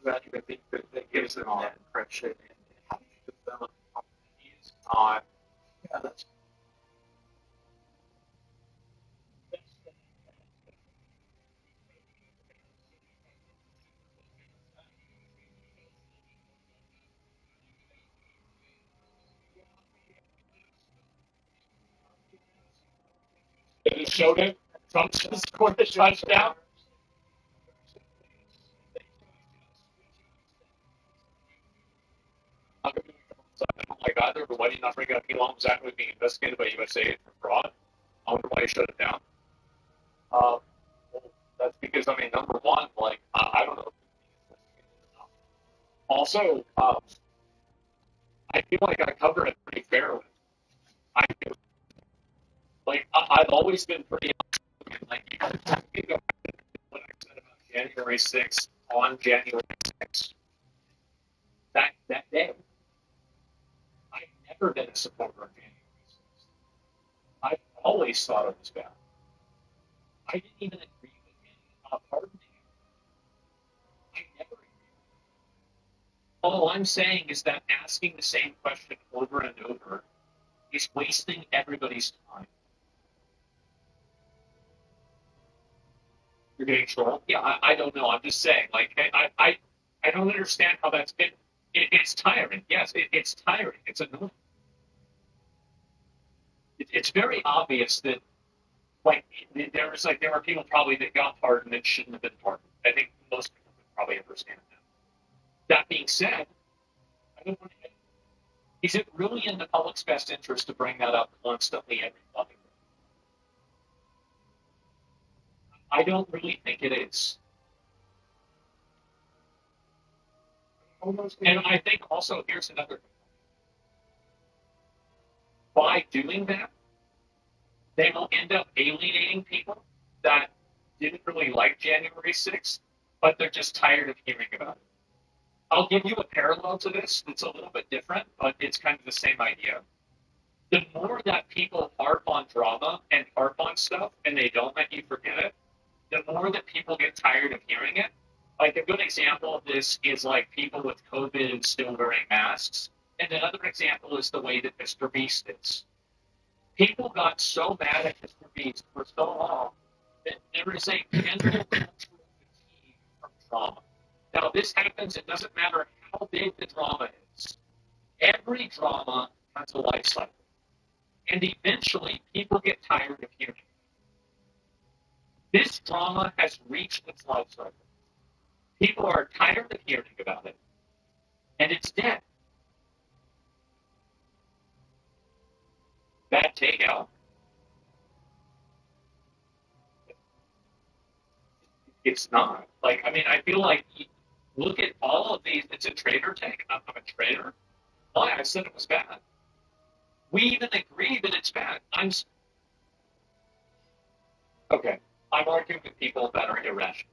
value I think that gives them that impression. And how do you develop companies on? Yeah, that's It showed it. Trump just scored the touchdown. I don't like either, but why did you not bring up Elon was actively being investigated by USA for fraud? I wonder why he shut it down. Well, that's because, I mean, number one, like, I don't know. Also, I feel like I covered it pretty fairly. I feel like I've always been pretty honest. Like, you can go back to what I said about January 6th on January 6th. That day, I've never been a supporter of January 6th. I've always thought it was bad. I didn't even agree with him about pardoning him. I never agreed. All I'm saying is that asking the same question over and over is wasting everybody's time. You're getting trolled? Yeah, I don't know. I'm just saying, like, I don't understand how that's been. It's tiring. Yes, it's tiring. It's annoying. It's very obvious that, like, there are people probably that got pardoned that shouldn't have been pardoned. I think most people would probably understand that. That being said, I don't want to, is it really in the public's best interest to bring that up constantly every fucking day? I don't really think it is. And I think also here's another thing. By doing that, they will end up alienating people that didn't really like January 6th, but they're just tired of hearing about it. I'll give you a parallel to this that's a little bit different, but it's kind of the same idea. The more that people harp on drama and harp on stuff and they don't let you forget it, the more that people get tired of hearing it. Like a good example of this is like people with COVID still wearing masks. And another example is the way that Mr. Beast is. People got so mad at Mr. Beast for so long that there is a general cultural fatigue from drama. Now, this happens, it doesn't matter how big the drama is. Every drama has a life cycle. And eventually, people get tired of hearing it. This drama has reached its life cycle. People are tired of hearing about it, and it's dead. Bad takeout. It's not. Like, I mean, I feel like look at all of these. It's a trader take. I'm a trader. Why? I said it was bad. We even agree that it's bad. Okay. I'm arguing with people that are irrational.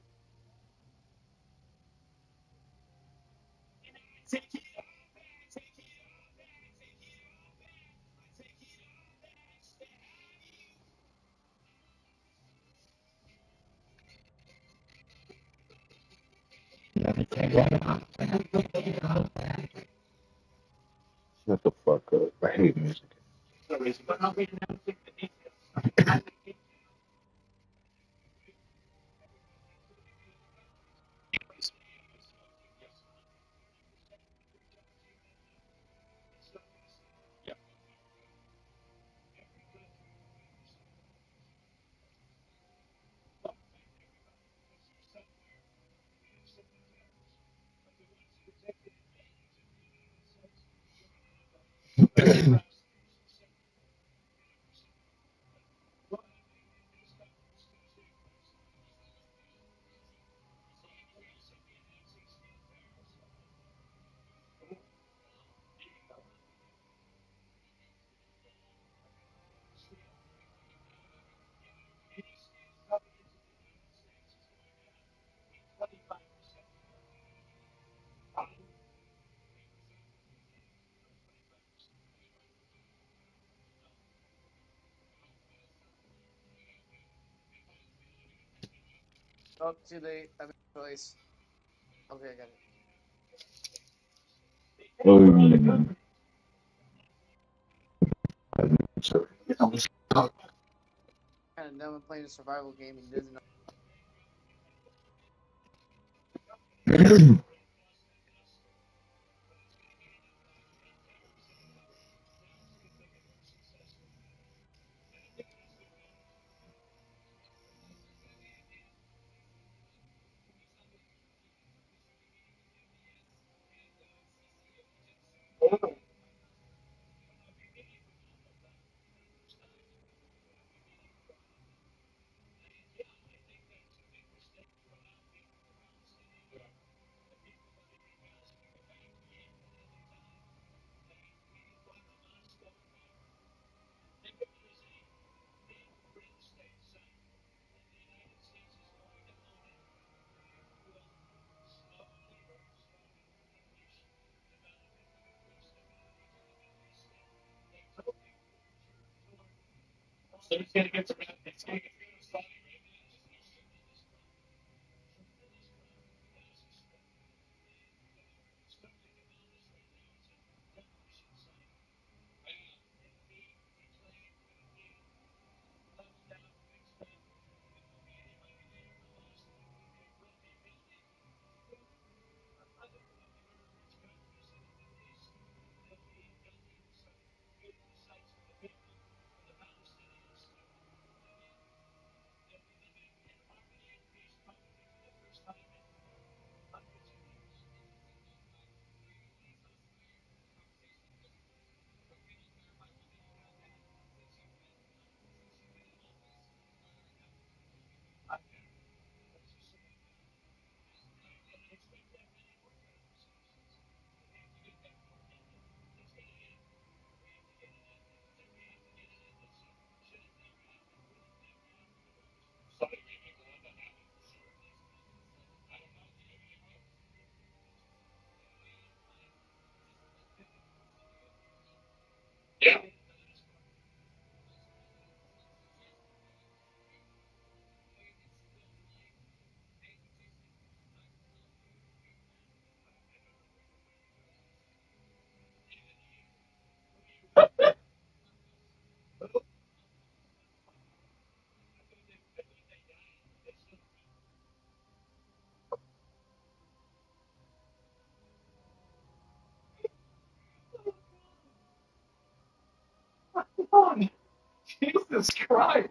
Shut the fuck up. I hate music. No reason, but not reading out the details. Talk to the, I mean, voice. Okay, I got it. Um, Kind of done with playing a survival game and doesn't know. So he's gonna get some. He's gonna get some. Yeah. Come on. Jesus Christ.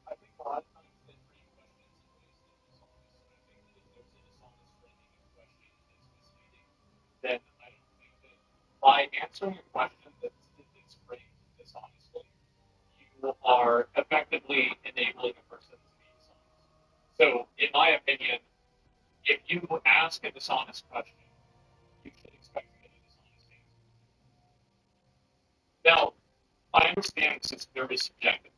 I think a lot of times they frame questions in ways that dishonest. And I think that if there's a dishonest framing of a question that's misleading, then I don't think that by answering a question that's framed dishonestly, you are effectively enabling a person to be dishonest. So, in my opinion, if you ask a dishonest question, you should expect to get a dishonest answer. Now, I understand this is very subjective,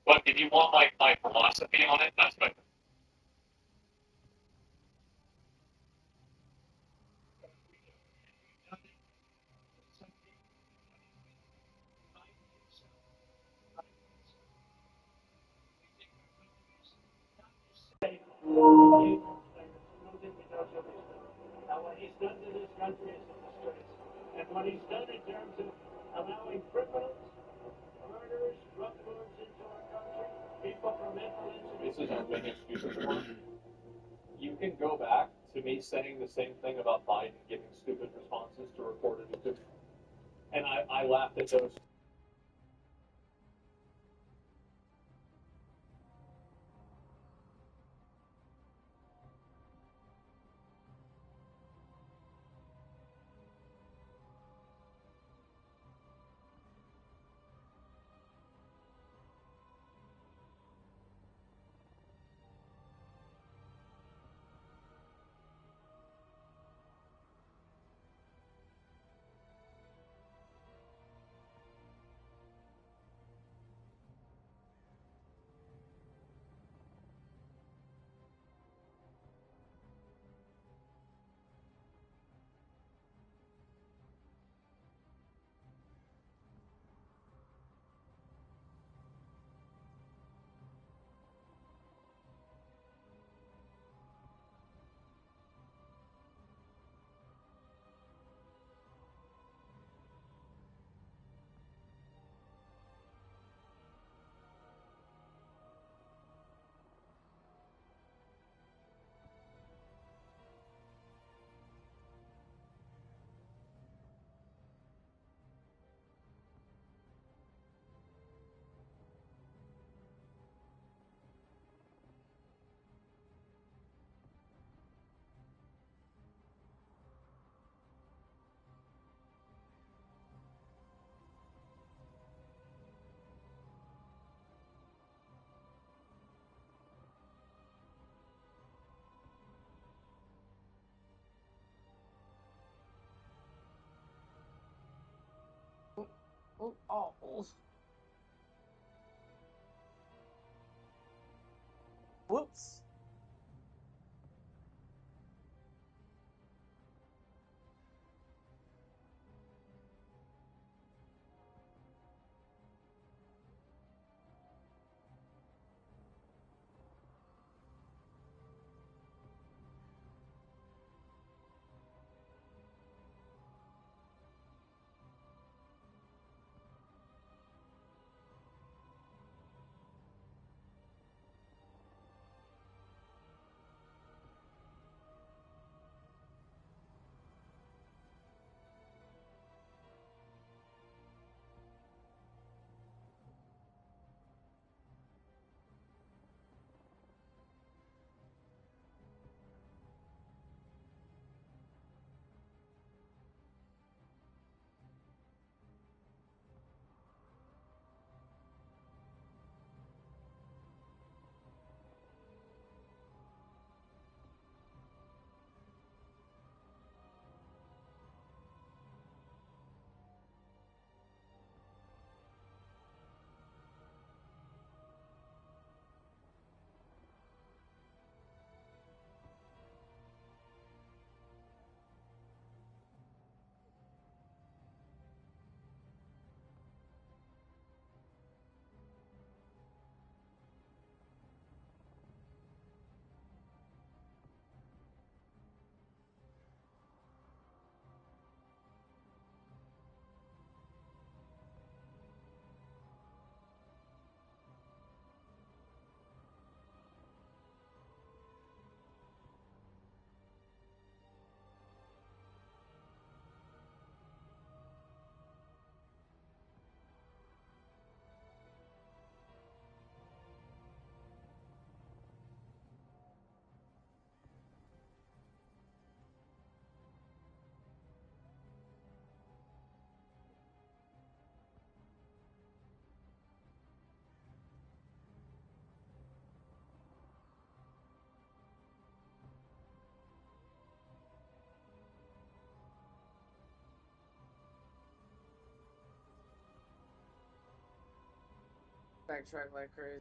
but if you want like my philosophy on it, that's my. Now, what he's done to this country is a disgrace. And what he's done in terms of allowing criminals, murderers, drug lords into our country, people from mental This is institutions. our big excuses for it. You can go back to me saying the same thing about Biden giving stupid responses to reporters. And I laughed at those. Oh. Whoops. Backtrack like crazy.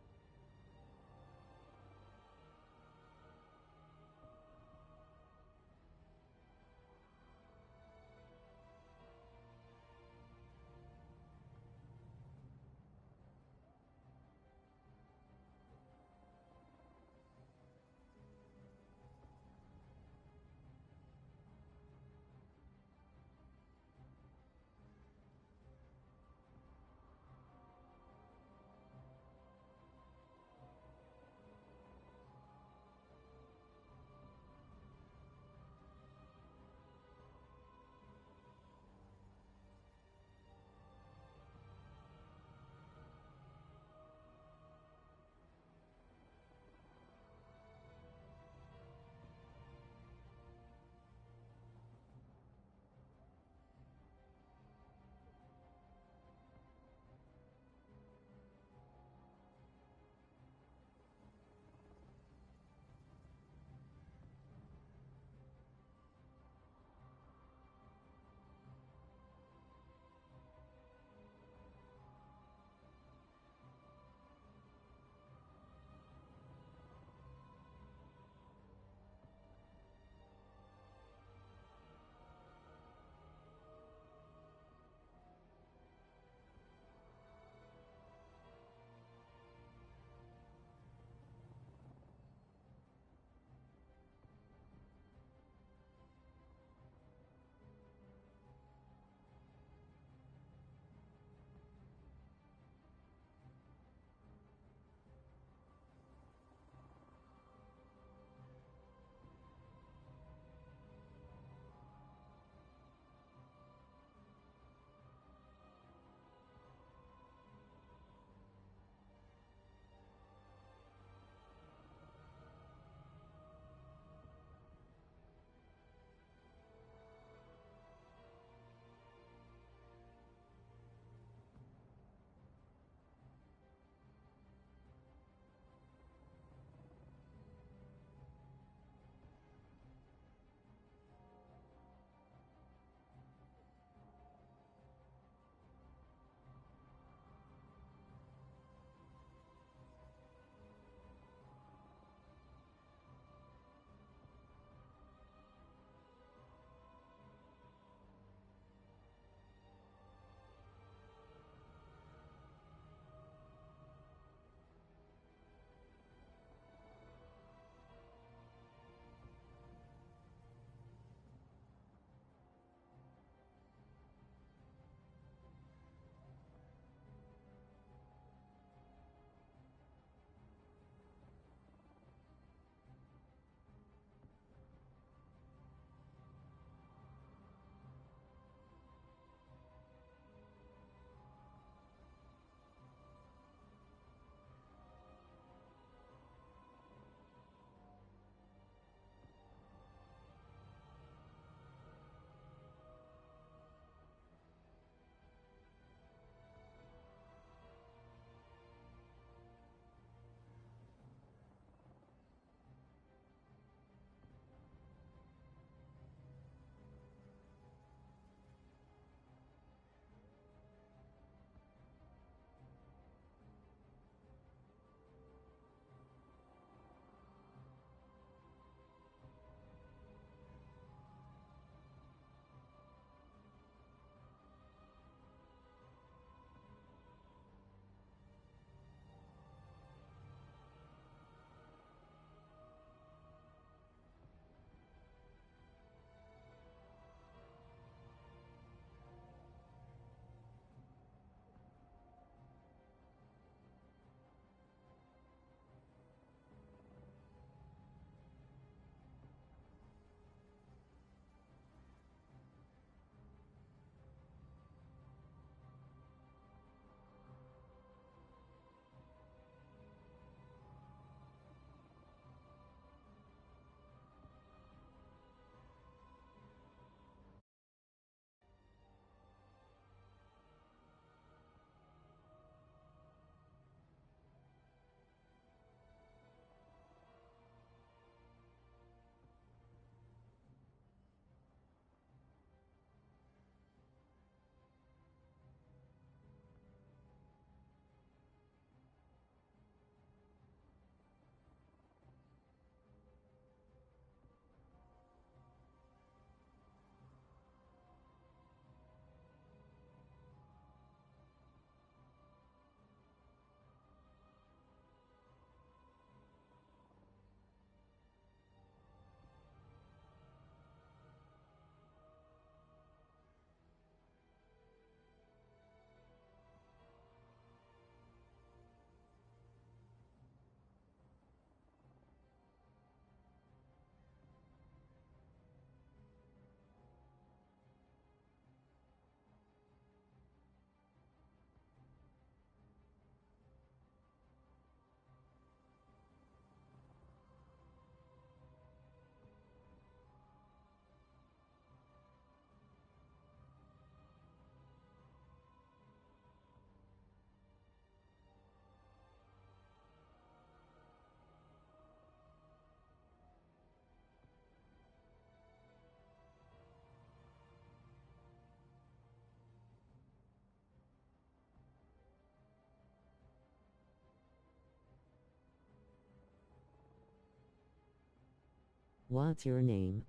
What's your name?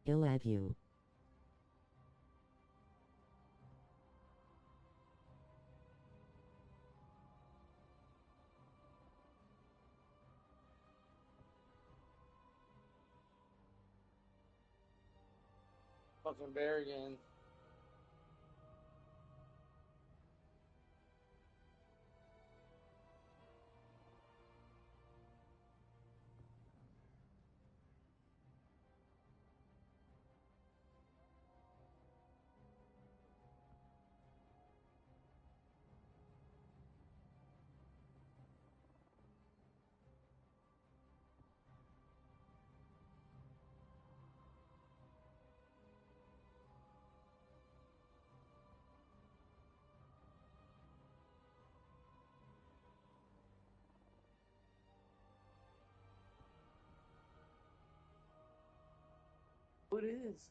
Ill at you. Fucking bear again. Who it is?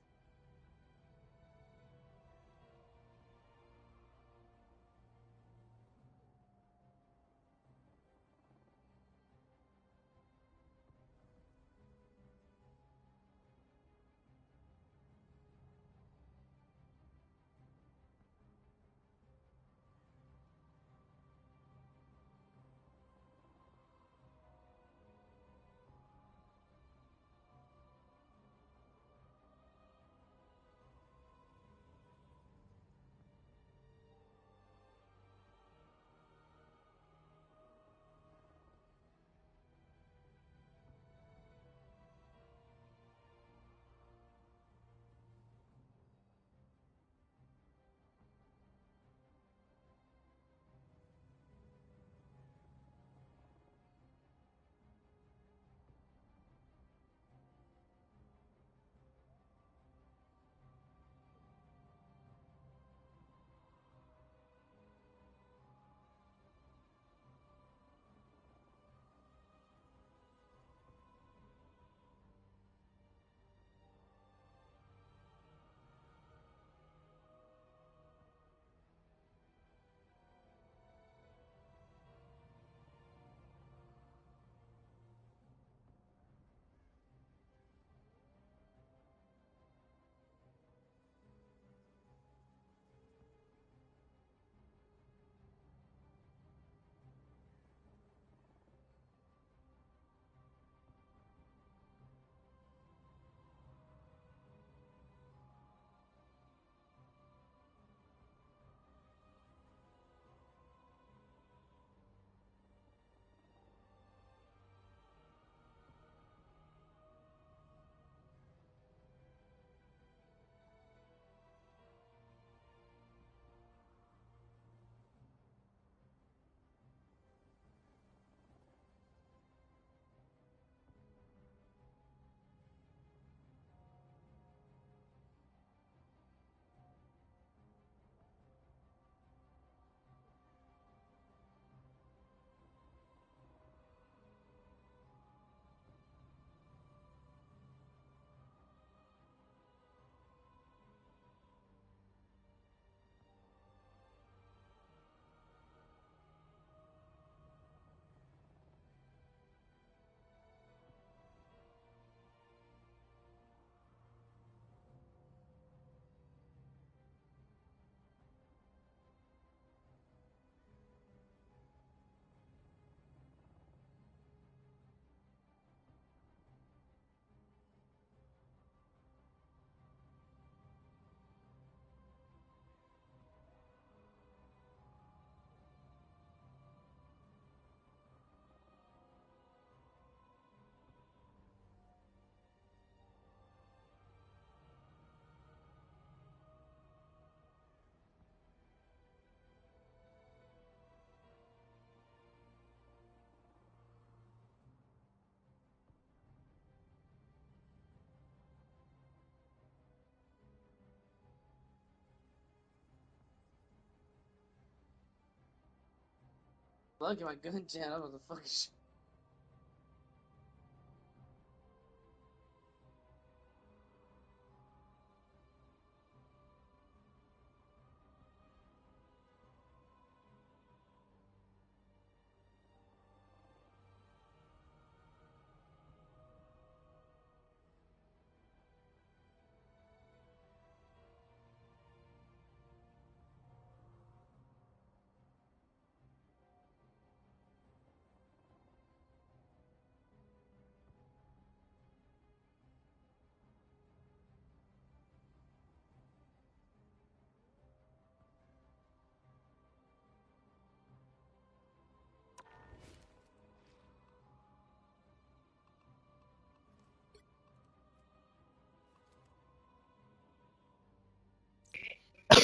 Look at my gun channel. What the fuck is.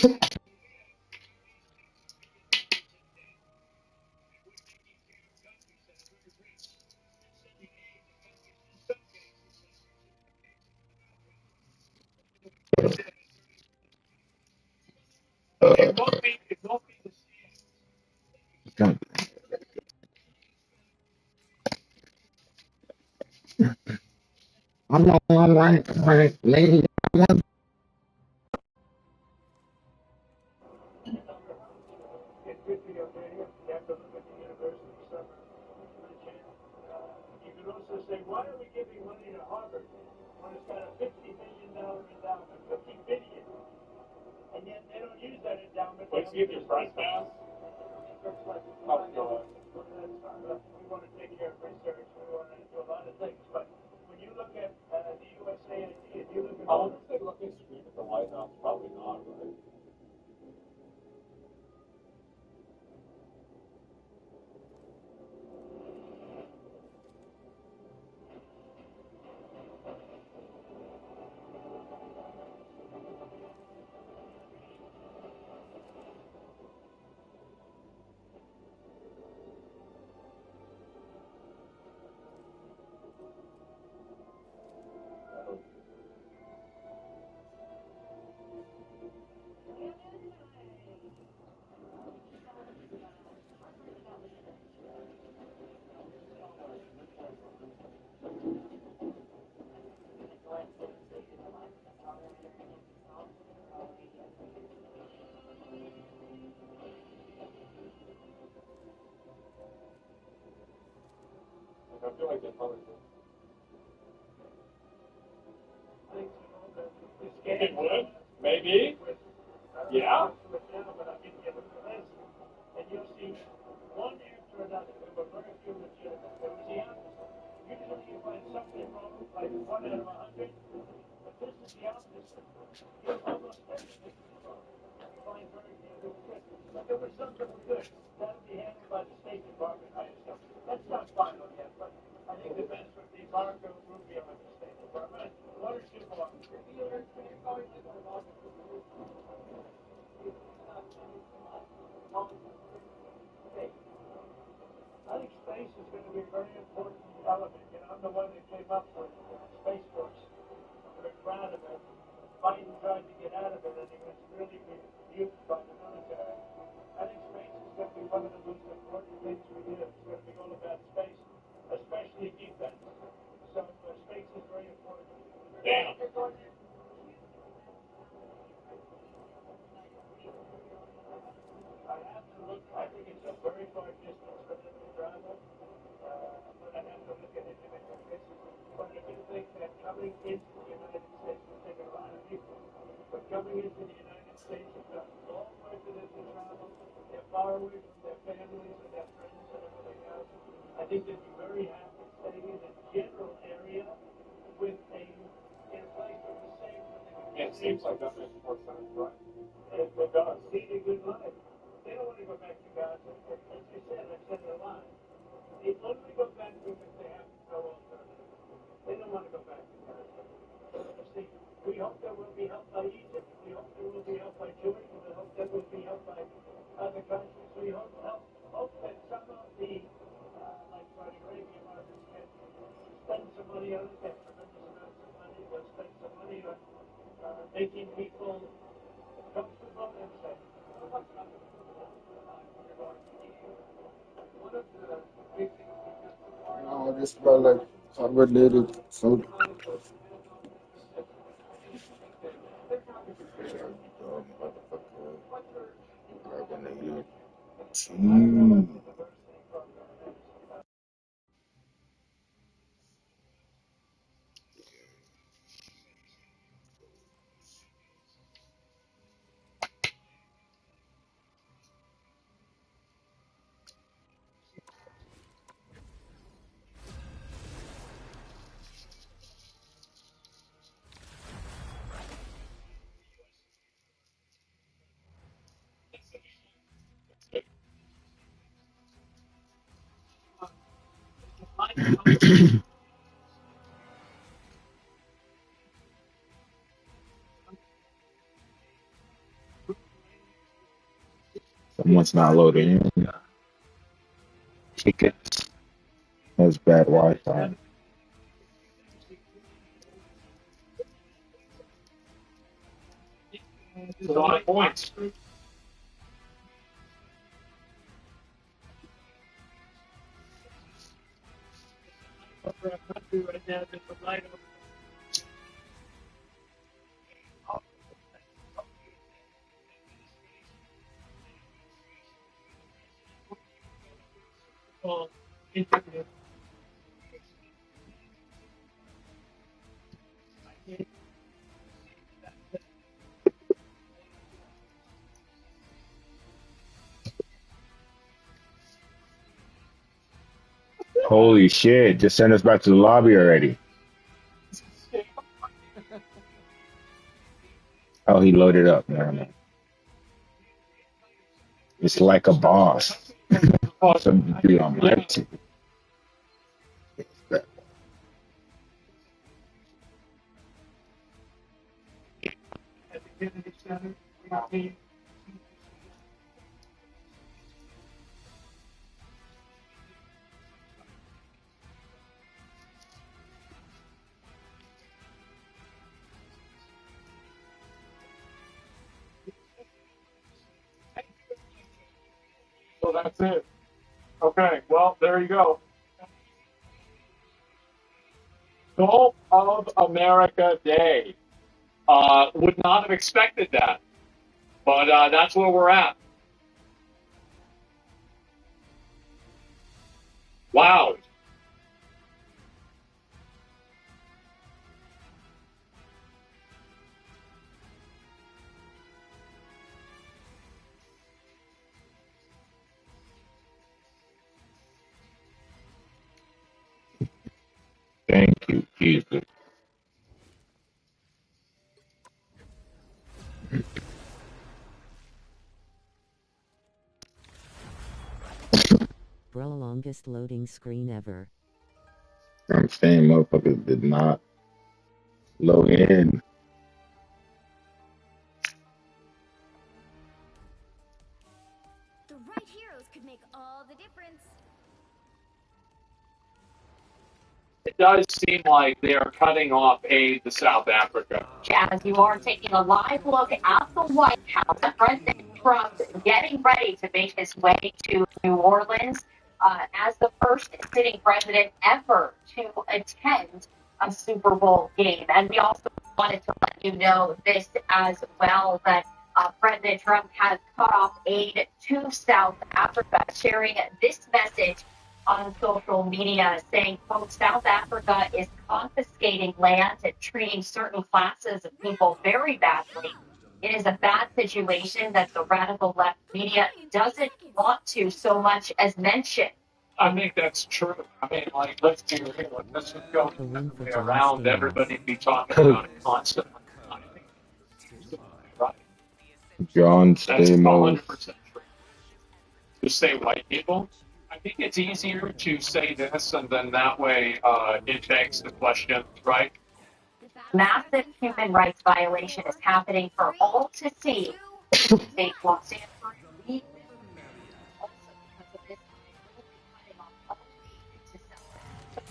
It won't be. It won't be the I'm not right, lady. Get good to your radio. You have to look at the university summer budget. You could also say, why are we giving money to Harvard when it's got a $50 million endowment, 50 billion, and yet they don't use that endowment. Let's give you a press pass. Looks like Oh, God. we want to take care of research. We want to do a lot of things, but when you look at the USAID, if you look at I all wonder if they look and scream at the White House. Probably not, right? Like, I feel like they probably do. things, the It scam would? Maybe? Yeah? but I didn't give it a list. And you'll see one after another. There were very few legitimate. There was the opposite. Usually you find something wrong, like 1 out of 100, but this is the opposite. You almost everything is wrong. You find very few that were good. But there were some that were good. That'll be handled by the State Department, I assume. That's not final yet, but I think the best would be Marco Rubio at the State Department. One or two more. I think space is going to be a very important element. You know, I'm the one that came up with Space Force. I'm very proud of it. Biden tried to get out of it, and he was really rebuked by the military. I think space is going to be one of the most important things we do. It's going to be all about space, especially defense. So space is very important. Damn. I have to look. I think it's a very far distance for them to travel. But I have to look at individual cases. But I do think that coming into the United States will take a lot of people. But coming into the United States is a long way for them to travel. They're far away from their families and their friends and everything else. I think they'd be very happy staying in a general area with in a place that was safe for them. Yeah, it seems like that makes more sense, right? If they're going to lead a good life. They don't want to go back to Gaza. As you said, I've said it a lot. They only go back to it if they have no alternative. They don't want to go back to Gaza. See, we hope there will be help by Egypt. We hope there will be help by Jordan. We hope there will be help by other countries. We hope that some of the, like Saudi Arabia markets can spend some money on it. They have tremendous amounts of money. They'll spend some money on making people comfortable and safe. No, this smell like carbonated soda. Dumb motherfucker. Carbonated tea. Someone's not loading in. Tickets. That's bad Wi-Fi. It's a lot of points. For a country right now that's a light on. Internet. Holy shit! Just send us back to the lobby already. Oh, he loaded up. Never mind. It's like a boss. Some dude on my team. At the Kennedy Center, we need So that's it. Okay, well, there you go. Gulf of America Day. Would not have expected that, but that's where we're at. Wow. Thank you, Jesus. Bro, longest loading screen ever. I'm saying motherfuckers did not load in. The right heroes could make all the difference. It does seem like they are cutting off aid to South Africa. As you are taking a live look at the White House, President Trump getting ready to make his way to New Orleans as the first sitting president ever to attend a Super Bowl game. And we also wanted to let you know this as well, that President Trump has cut off aid to South Africa, sharing this message on social media saying, quote, South Africa is confiscating land and treating certain classes of people very badly. It is a bad situation that the radical left media doesn't want to so much as mention. I think that's true. I mean, like, let's be real. This would go A win for John around. Stamos. Everybody be talking about it constantly. I think you're right. John That's Stamos. 100% true. To say white people, I think it's easier to say this, and then that way it begs the question, right? Massive human rights violation is happening for all to see. State won't stand for it. Also, because of this, will be cutting off all aid to South Africa.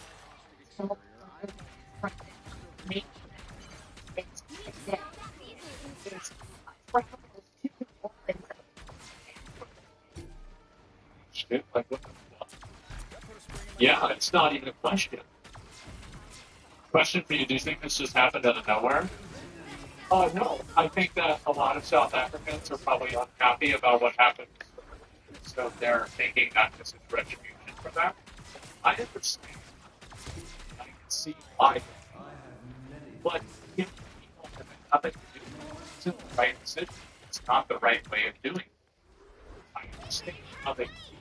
Shit, like, what the fuck? Yeah, it's not even a question. Question for you: do you think this just happened out of nowhere? No. I think that a lot of South Africans are probably unhappy about what happened, so they're thinking that this is retribution for that. I understand. I can see why. But if people have nothing to do with it, it's the right decision. It's not the right way of doing it. I understand how they feel.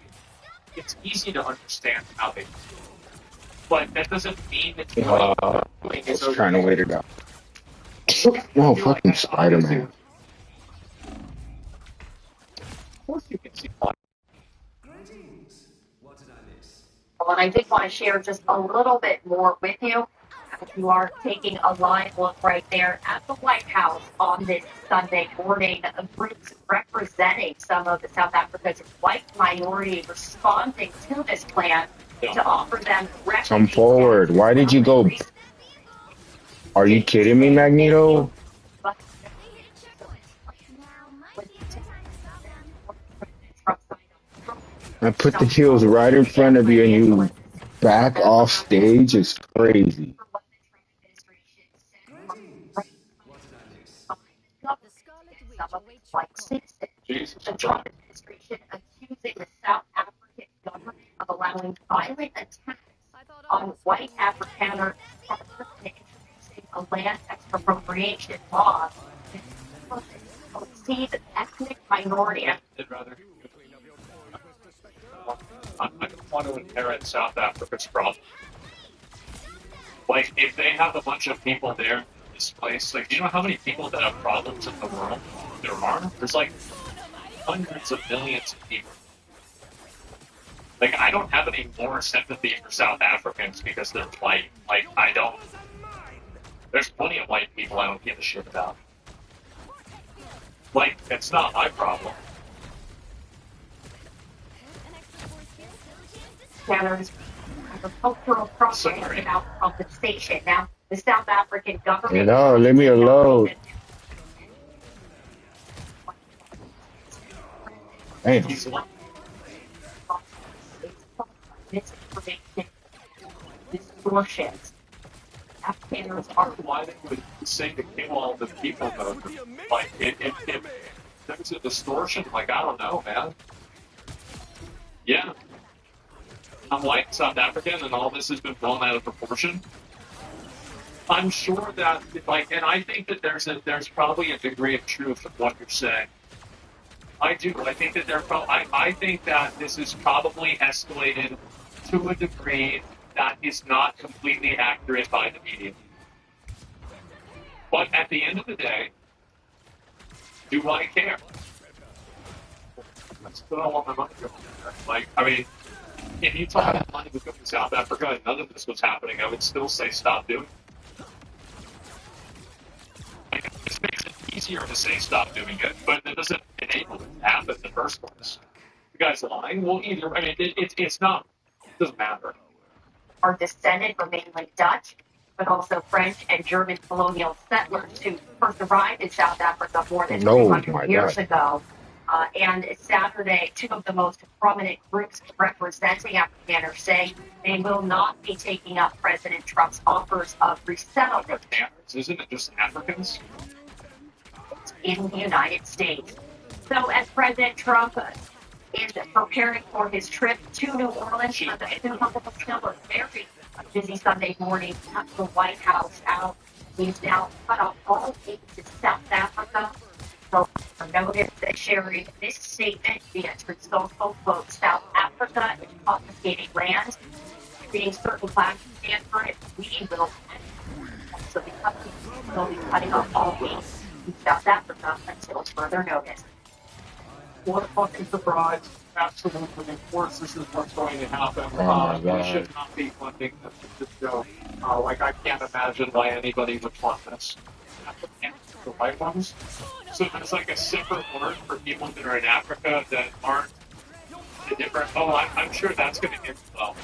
It's easy to understand how they feel. But that doesn't mean that you're I was trying to wait it out. No, fucking Spider-Man. Of course you can see why. Well, and I did want to share just a little bit more with you. You are taking a live look right there at the White House on this Sunday morning. Groups representing some of South Africa's white minority responding to this plan to offer them Come refugee forward. status. Why did you go? Are you kidding me, Magneto? I put the heels right in front of you and you back off stage. It's crazy. The Scarlet Witch awaits your Like call. citizens. Jesus, The Trump administration accusing the South African government of allowing violent attacks I thought all on was white well. Afrikaners and introducing a land expropriation law that sees ethnic minority. I'd rather. I don't want to inherit South Africa's problem. Like, if they have a bunch of people there displaced, like, do you know how many people that have problems in the world there are? There's like hundreds of millions of people. Like, I don't have any more sympathy for South Africans because they're white. Like, I don't. There's plenty of white people I don't give a shit about. Like, it's not my problem. Scanners, agricultural progress without compensation. Now, the South African government. You know, leave me alone. Hey, Misinformation, distortions. Afghaners are Why they would say to kill all the people, though? Like, if there's a distortion, like, I don't know, man. Yeah. I'm white, South African, and all this has been blown out of proportion. I'm sure that, like, and I think that there's probably a degree of truth in what you're saying. I do. I think that I think that this is probably escalated to a degree that is not completely accurate by the media. But at the end of the day, do I care? I still don't want my money going there. Like, I mean, if you told me money was going to South Africa and none of this was happening, I would still say stop doing it. Like, this makes it easier to say stop doing it, but it doesn't enable it to happen in the first place. The guy's lying. Well, either, I mean, it's not, it doesn't matter. are descended from mainly Dutch, but also French and German colonial settlers who first arrived in South Africa more than 300 years ago. And Saturday, two of the most prominent groups representing Afrikaners say they will not be taking up President Trump's offers of resettlement. Isn't it just Africans? In the United States. So as President Trump is preparing for his trip to New Orleans, still a very busy Sunday morning at the White House. He's now cut off all aid to South Africa. So notice that sharing this statement via Truth Social, quote, South Africa is confiscating land, treating certain classes stand for it. We will. So the company will be cutting off all aid in South Africa until further notice. What fucking surprise. Absolutely. Of course, this is what's going to happen. We should not be funding this show. Like, I can't imagine why anybody would fund this. The white ones. So there's like a separate word for people that are in Africa that aren't the different. Oh, I'm sure that's going to get well.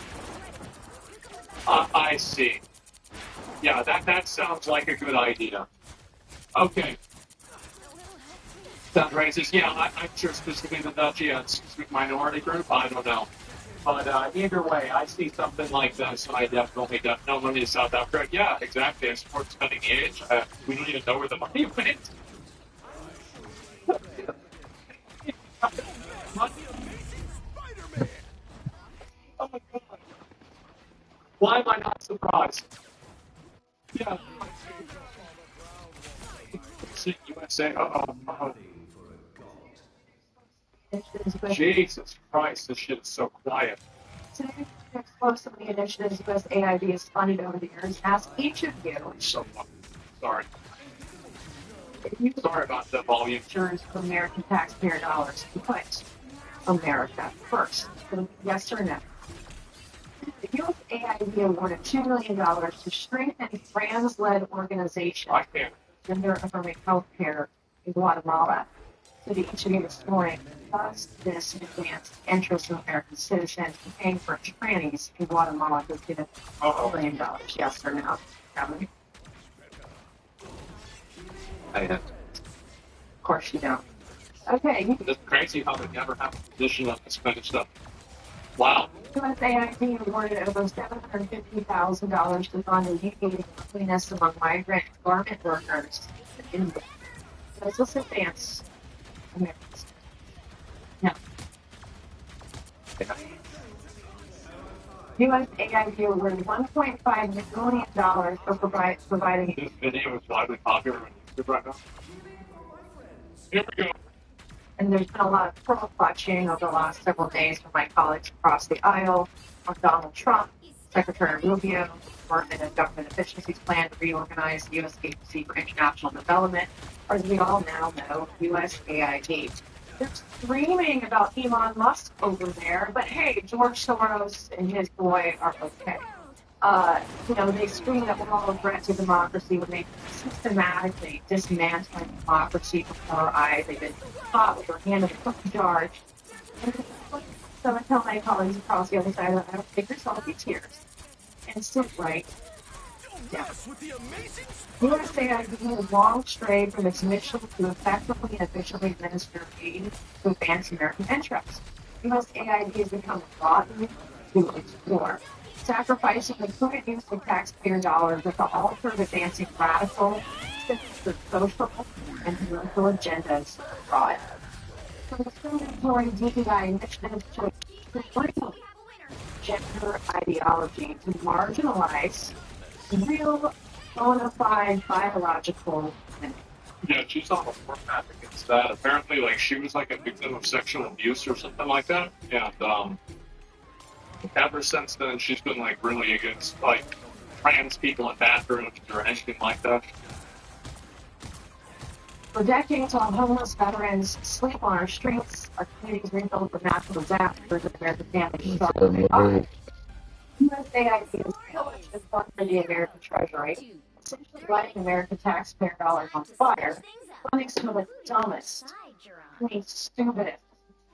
I see. Yeah, that sounds like a good idea. Okay. Sounds racist. Yeah, I'm sure specifically the Dutch, specific minority group, I don't know. But either way, I see something like this, and I definitely don't know money to South Africa. Yeah, exactly. I support spending the age. We don't even know where the money went. Oh my god. Why am I not surprised? Yeah. USA. Uh-oh. Jesus Christ, this shit is so quiet. Today, explosively initiatives USAID has funded over the years ask each of you. I'm so sorry. Sorry about the volume. Insurance for American taxpayer dollars to put America first. So yes or no? USAID awarded $2 million to strengthen trans-led organizations I can't. gender affirming healthcare in Guatemala. So the each of you this morning, does this advance interest in American citizens paying for trannies in Guatemala to get $1 million? Yes or no? Kevin? I have. Of course you don't. Okay, It's crazy how they never have a position on this kind of stuff. Wow. USAID awarded over $750,000 to fund alleviating loneliness among migrant garment workers in India. Does this advance Americans? No. USAID awarded $1.5 million for providing. This video is widely popular on YouTube right now. Here we go. And there's been a lot of pearl clutching over the last several days from my colleagues across the aisle on Donald Trump, Secretary Rubio, Department of Government Efficiency's plan to reorganize the U.S. Agency for International Development, or as we all now know, USAID. They're screaming about Elon Musk over there, but hey, George Soros and his boy are okay. They scream that we're all a threat to democracy when they systematically dismantling democracy before our eyes. They've been caught with their hand in the cookie jar. So I tell my colleagues across the other side of the aisle, take your salty tears and sit right down. USAID has long strayed from its mission to effectively and efficiently administer aid to advance American interests. USAID has become rotten to explore, sacrificing the prudent use of taxpayer dollars at the altar of advancing radical, social, and political agendas abroad. From discriminatory DEI initiatives to bring gender ideology to marginalize real, bona fide biological women. Yeah, she's on the warpath against that. Apparently, she was a victim of sexual abuse or something like that. And ever since then, she's been really against trans people in bathrooms or anything like that. For decades, while homeless veterans sleep on our streets, our communities rebuilt with natural disasters, and American families struggle to survive. USAID is pillaged and funded for the American Treasury, essentially lighting American taxpayer dollars on fire, funding some of the dumbest, stupidest,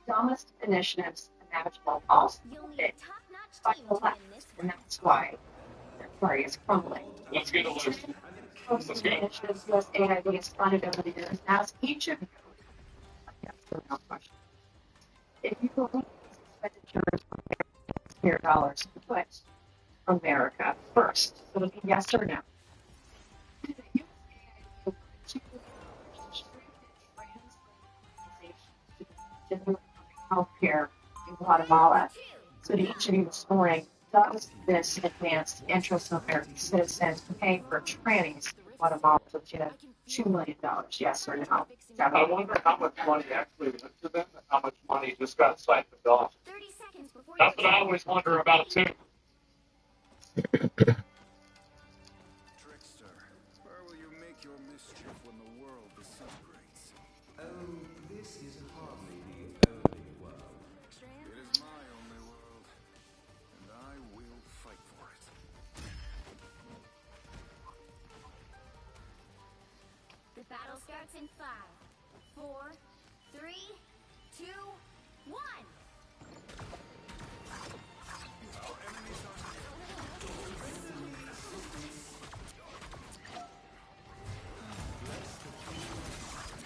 dumbest initiatives imaginable possible by the left, and that's why their party is crumbling. Let's get a list. Most of the initiatives USAID has funded over the years. Ask each of you, yes or no question, if you believe these expenditures on taxpayer dollars put America first. So it'll be yes or no. Healthcare in Guatemala. So to each of you this morning, does this advance the interests of American citizens paying for trannies in Guatemala to get $2 million? Yes or no? I wonder how much money actually went to them and how much money just got siphoned off. That's what I always wonder about, too. Trickster, where will you make your mischief when the world disintegrates? Oh, this is hardly the only world. It is my only world, and I will fight for it. The battle starts in 5, 4, 3, 2, 1. Our enemies are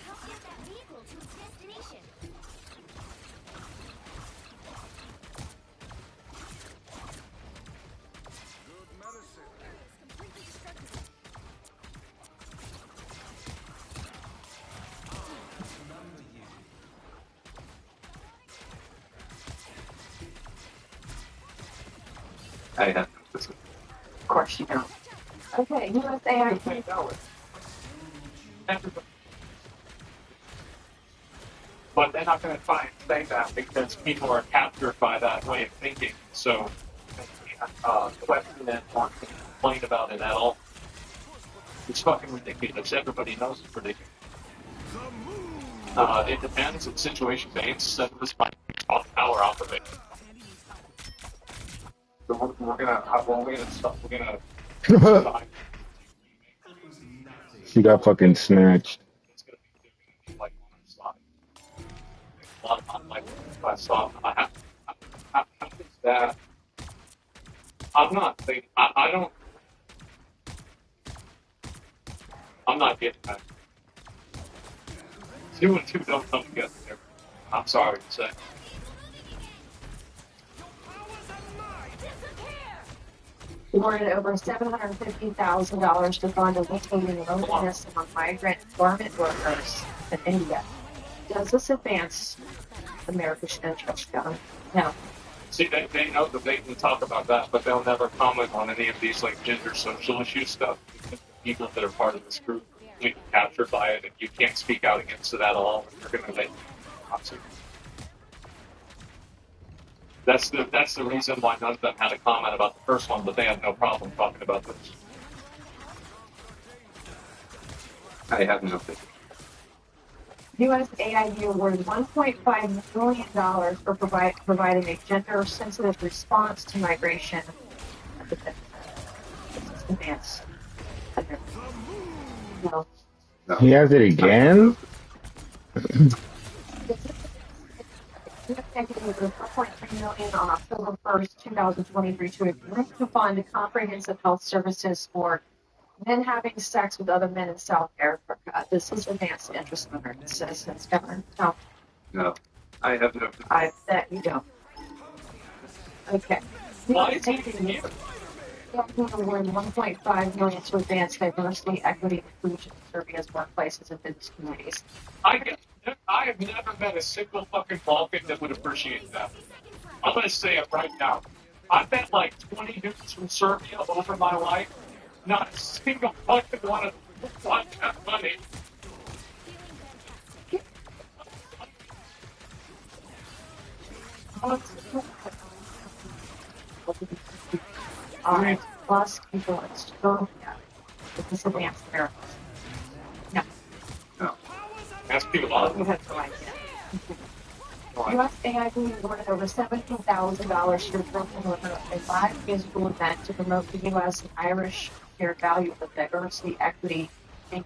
Help get that vehicle to its destination. good medicine. It's completely destructible. I have this. Of course you don't. Okay, USAID. But they're not going to try and say that because people are captured by that way of thinking. So, question that aren't going to complain about it at all. It's fucking ridiculous. Everybody knows it's ridiculous. It depends. In situation based, this might be power off of it. The we're gonna stop. We're gonna. She got fucking snatched. It's gonna be like on our side. A lot of like I saw. How is that? I'm not thinking. I don't. I'm not getting that. 2 and 2 don't come together. I'm sorry to say. Awarded over $750,000 to fund alleviating loneliness among migrant garment workers in India. Does this advance America's interest, John? No. See, they know that they can talk about that, but they'll never comment on any of these like gender social issue stuff because the people that are part of this group are completely captured by it, and you can't speak out against it at all. And you're going to make That's the reason why none of them had a comment about the first one, but they had no problem talking about this. I have no opinion. USAID awarded $1.5 million for providing a gender-sensitive response to migration. Advance. No. He has it again? $4.3 million on October 1st, 2023 to a group to fund comprehensive health services for men having sex with other men in South Africa. This is advanced interest in American citizens. Government? No. No. I have no. I bet you don't. Okay. Why is he here? Award $1.5 million to advance diversity, equity, and inclusion in Serbia's workplaces and business communities. I have never met a single fucking Balkan that would appreciate that. I'm going to say it right now. I've met like 20 dudes from Serbia over my life. Not a single fucking one of them want that money. All right, plus influence. Go with this advanced America. No. No. Ask people about You have no idea. USAID awarded over $17,000 to a live physical event to promote the U.S. and Irish shared value of diversity, equity, and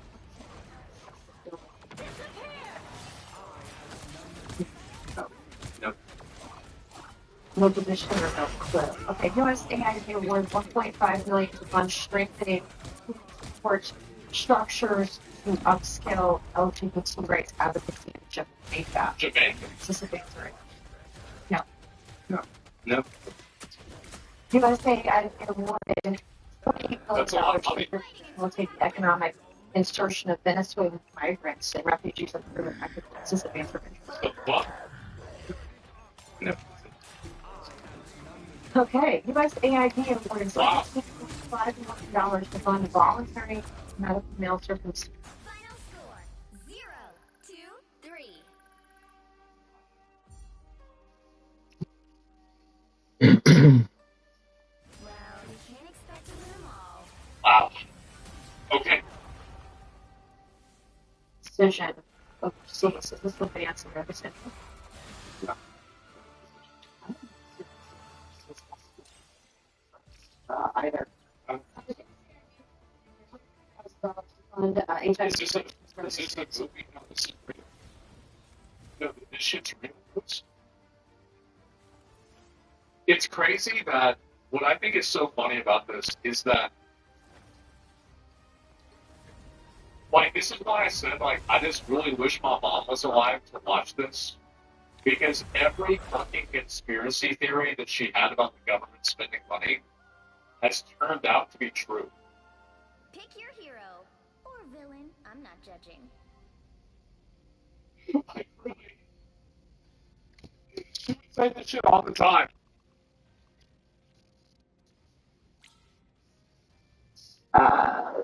no position or no clue. Okay, USAID awarded $1.5 million to fund strengthening support structures to upscale LGBT rights advocacy in Jamaica. Is this a victory? No. No. No. USAID awarded $48 That's a lot of money. to facilitate the economic insertion of Venezuelan migrants and refugees in urban agriculture. Is this a victory? What? No. Okay, USAID awarded $5 million to fund voluntary medical male circumcision. Final score 0-2-3. Well, you can't expect to win them all. Wow. Okay. Decision overseas. Is this the advance of decision? No. Either. And, This isn't a movie. No, this is real. No, this shit's real. It's crazy that what I think is so funny about this is that, like, this is why I said, like, I just really wish my mom was alive to watch this. Because every fucking conspiracy theory that she had about the government spending money has turned out to be true. Pick your hero or villain. I'm not judging. Like, really. She say this shit all the time.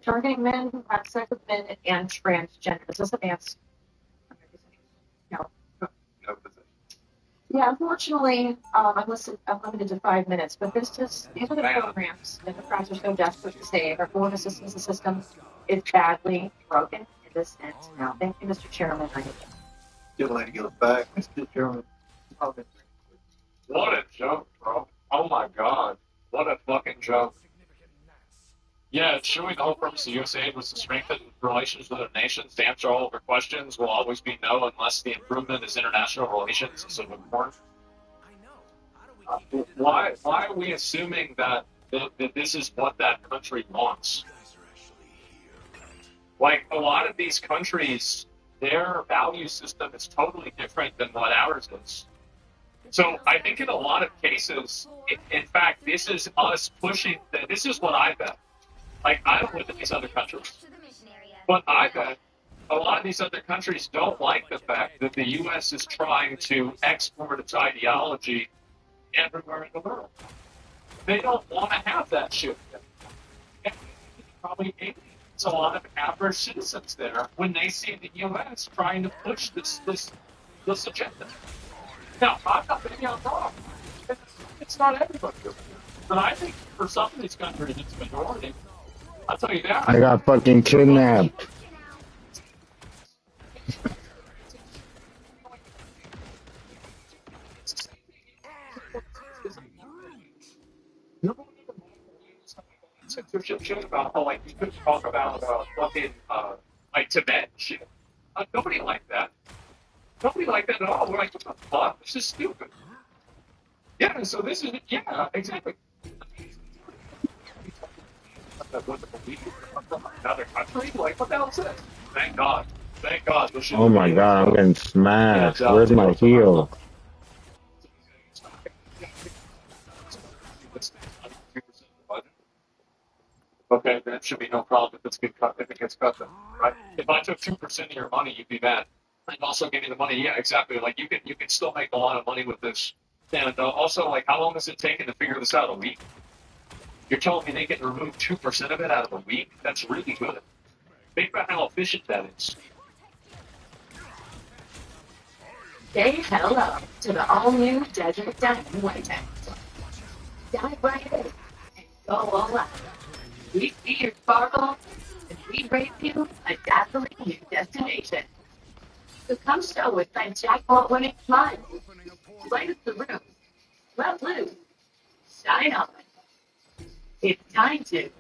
Targeting men who have sex with men and transgender. Is this advanced? No. No position. Yeah, unfortunately, I'm limited to 5 minutes, but these are the programs that the press are so desperate to save. Our foreign assistance system is badly broken in this sense. Now, thank you, Mr. Chairman. Get a lady goes back, Mr. Chairman. What a joke, bro. Oh my god. What What a fucking joke. Yeah, it's showing the whole purpose of USAID was to strengthen relations with other nations. The answer to all of our questions will always be no unless the improvement is international relations is of importance. Why are we assuming that this is what that country wants? Like, a lot of these countries, their value system is totally different than what ours is. So I think in a lot of cases, in fact, this is us pushing, this is what I bet. Like, I don't live in these other countries, but I bet a lot of these other countries don't like the fact that the U.S. is trying to export its ideology everywhere in the world. They don't want to have that shit. And probably aliens a lot of average citizens there when they see the U.S. trying to push this agenda. Now, maybe I'm wrong. It's not everybody. But I think for some of these countries, it's a majority. I'll tell you that. I got fucking kidnapped. Censorship shit about how, like, you couldn't talk about fucking like Tibet shit. Nobody liked that. Nobody liked that at all. We're like, what the fuck? This is stupid. Yeah, so this is, yeah, exactly. Another country? Like, what the hell is this? Thank God. Thank God. Oh my god, I'm getting smashed. Where's my heal? Okay, that should be no problem if it gets cut then, right? If I took 2% of your money, you'd be mad. And also give you the money, yeah, exactly. Like you can still make a lot of money with this. And also, like, how long has it taken to figure this out? A week? You're telling me they can remove 2% of it out of a week? That's really good. Think about how efficient that is. Say hello to the all-new Desert Diamond White House. Dive right in and go all out. We see your sparkle, and we raise you a dazzling new destination. So come show us that jackpot winning smile. Light up the room. Let loose. Shine on. It's time to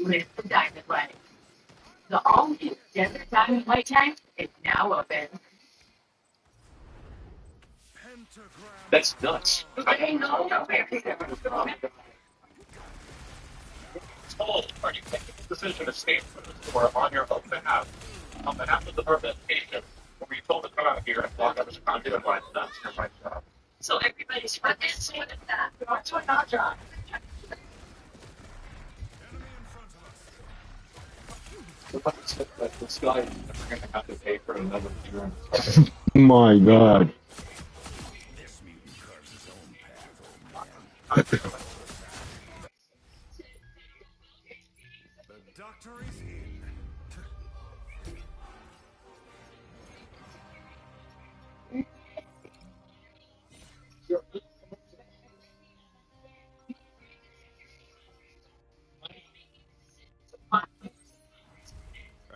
live the diamond way. The all-new Desert Diamond White Tank is now open. That's nuts. They know Told, are you taking the decision to stay for the store on your own behalf, on behalf of the Department of Education, or were you told to come out here and walk up as a conduit line? That's your right job. So everybody's friendly with that. That's what our job. This guy is never going to have to pay for another year. My god. The doctor is in.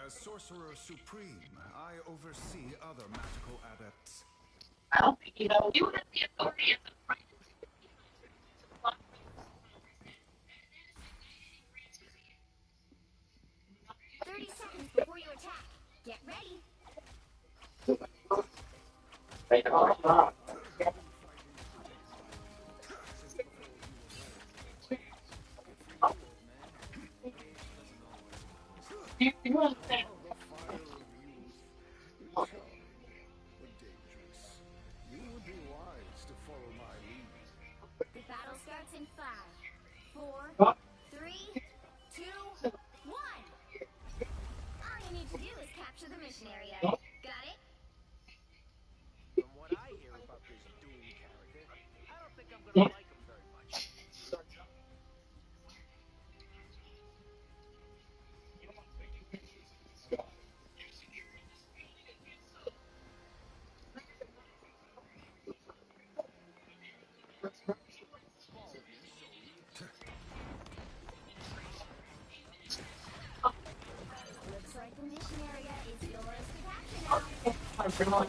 As Sorcerer Supreme, I oversee other magical adepts. Well, you know, you have the authority of the right. 30 seconds before you attack. Get ready. You would be wise to follow my lead. The battle starts in 5, 4, 3, 2, 1. All you need to do is capture the mission area. Got it? From what I hear about this Doom character, I don't think I'm gonna like him very much. Looks like the mission area is yours to capture now.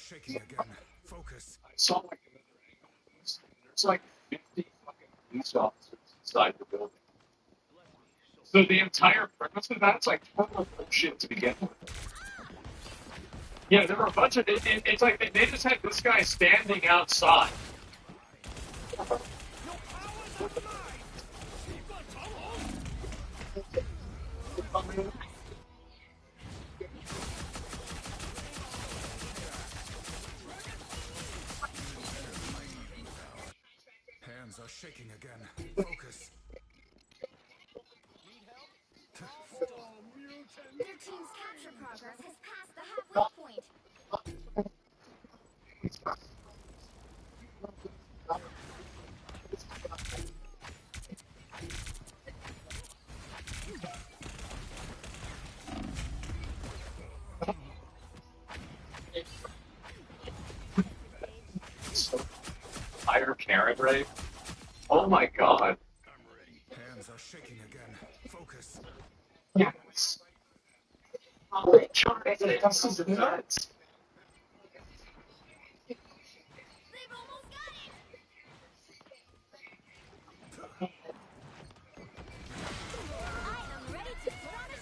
shaking again. Focus. I saw like another angle. There's like 50 fucking police officers inside the building. So the entire premise of that's like total bullshit to begin with. Yeah, there were a bunch of. It's like they just had this guy standing outside. Hands are shaking again. Focus. Their team's capture progress has passed the halfway point. Higher Karen rate. Oh my god. Hands are shaking again. Focus. Yes. Holy shit, this is nuts. They've almost got it. I am ready to put on a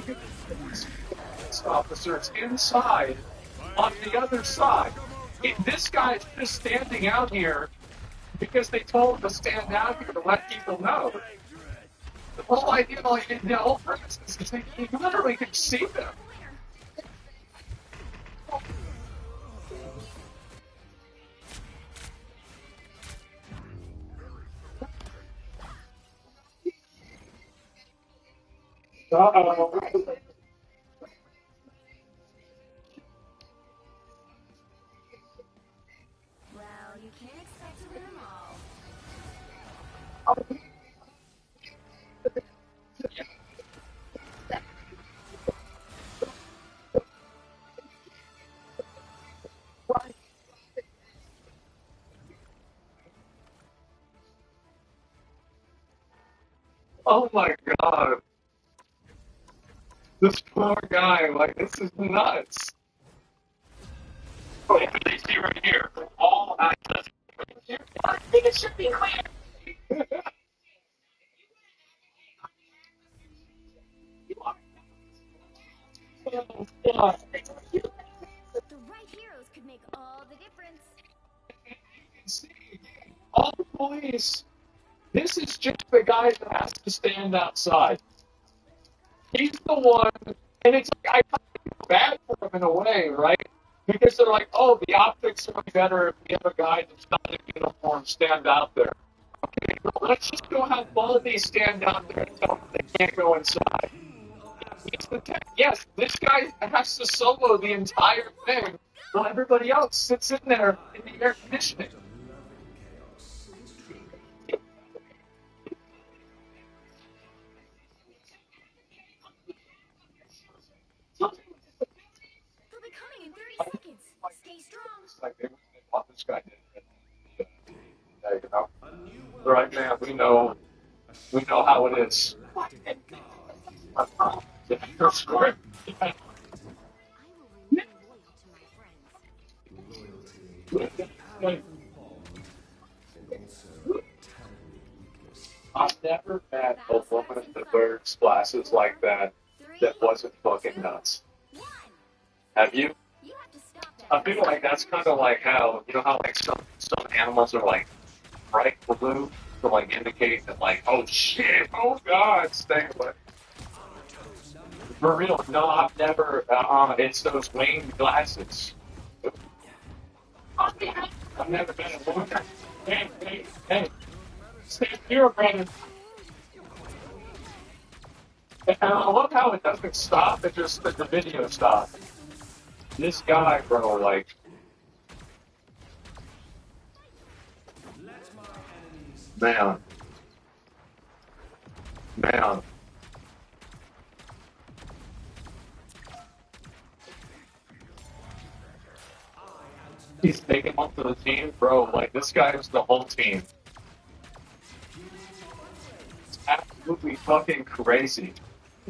show. Police officers inside on the other side. This guy's just standing out here because they told him to stand out here to let people know. The whole idea, like, the whole premise is that you literally could see them. Uh-oh. Well, you can't expect to win them all. Oh my god. This poor guy, like, this is nuts. Oh, yeah, they see right here. All access. I think it should be clear. The right heroes could make all the difference. All the police. This is just the guy that has to stand outside. He's the one, and it's like, I kind of feel bad for him in a way, right? Because they're like, oh, the optics are better if we have a guy that's not in uniform stand out there. Okay, well, let's just go have Baldy stand out there and tell them they can't go inside. He's the tech. Yes, this guy has to solo the entire thing while everybody else sits in there in the air conditioning. They'll be coming in 30 seconds. Stay strong. It's like they what this guy did. Yeah, you know. All right, man. We know how it is. You're scoring. I will remain loyal to my friends. I've never met a woman that wears glasses like that wasn't fucking nuts. Have you? You have to stop that. I feel like that's kind of like how, you know how like some animals are like bright blue to like indicate that like, oh shit, oh god, stay away. For real, no, I've never, it's those winged glasses. I've never been a woman. Hey, stay here, brother. And I love how it doesn't stop, it just, the video stops. This guy, bro, like... Man. He's taking one for the team, bro, like, this guy is the whole team. It's absolutely fucking crazy.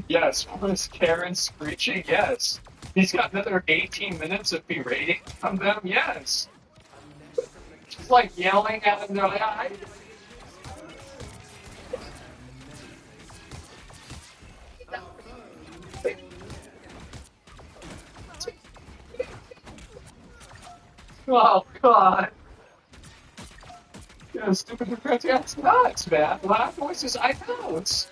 Yes, was Karen screeching? Yes. He's got another 18 minutes of berating from them. Yes. Just like yelling at them. They're like, oh, God. Yeah, stupid Democrats. Yeah, it's nuts, man. Loud voices, I know. It's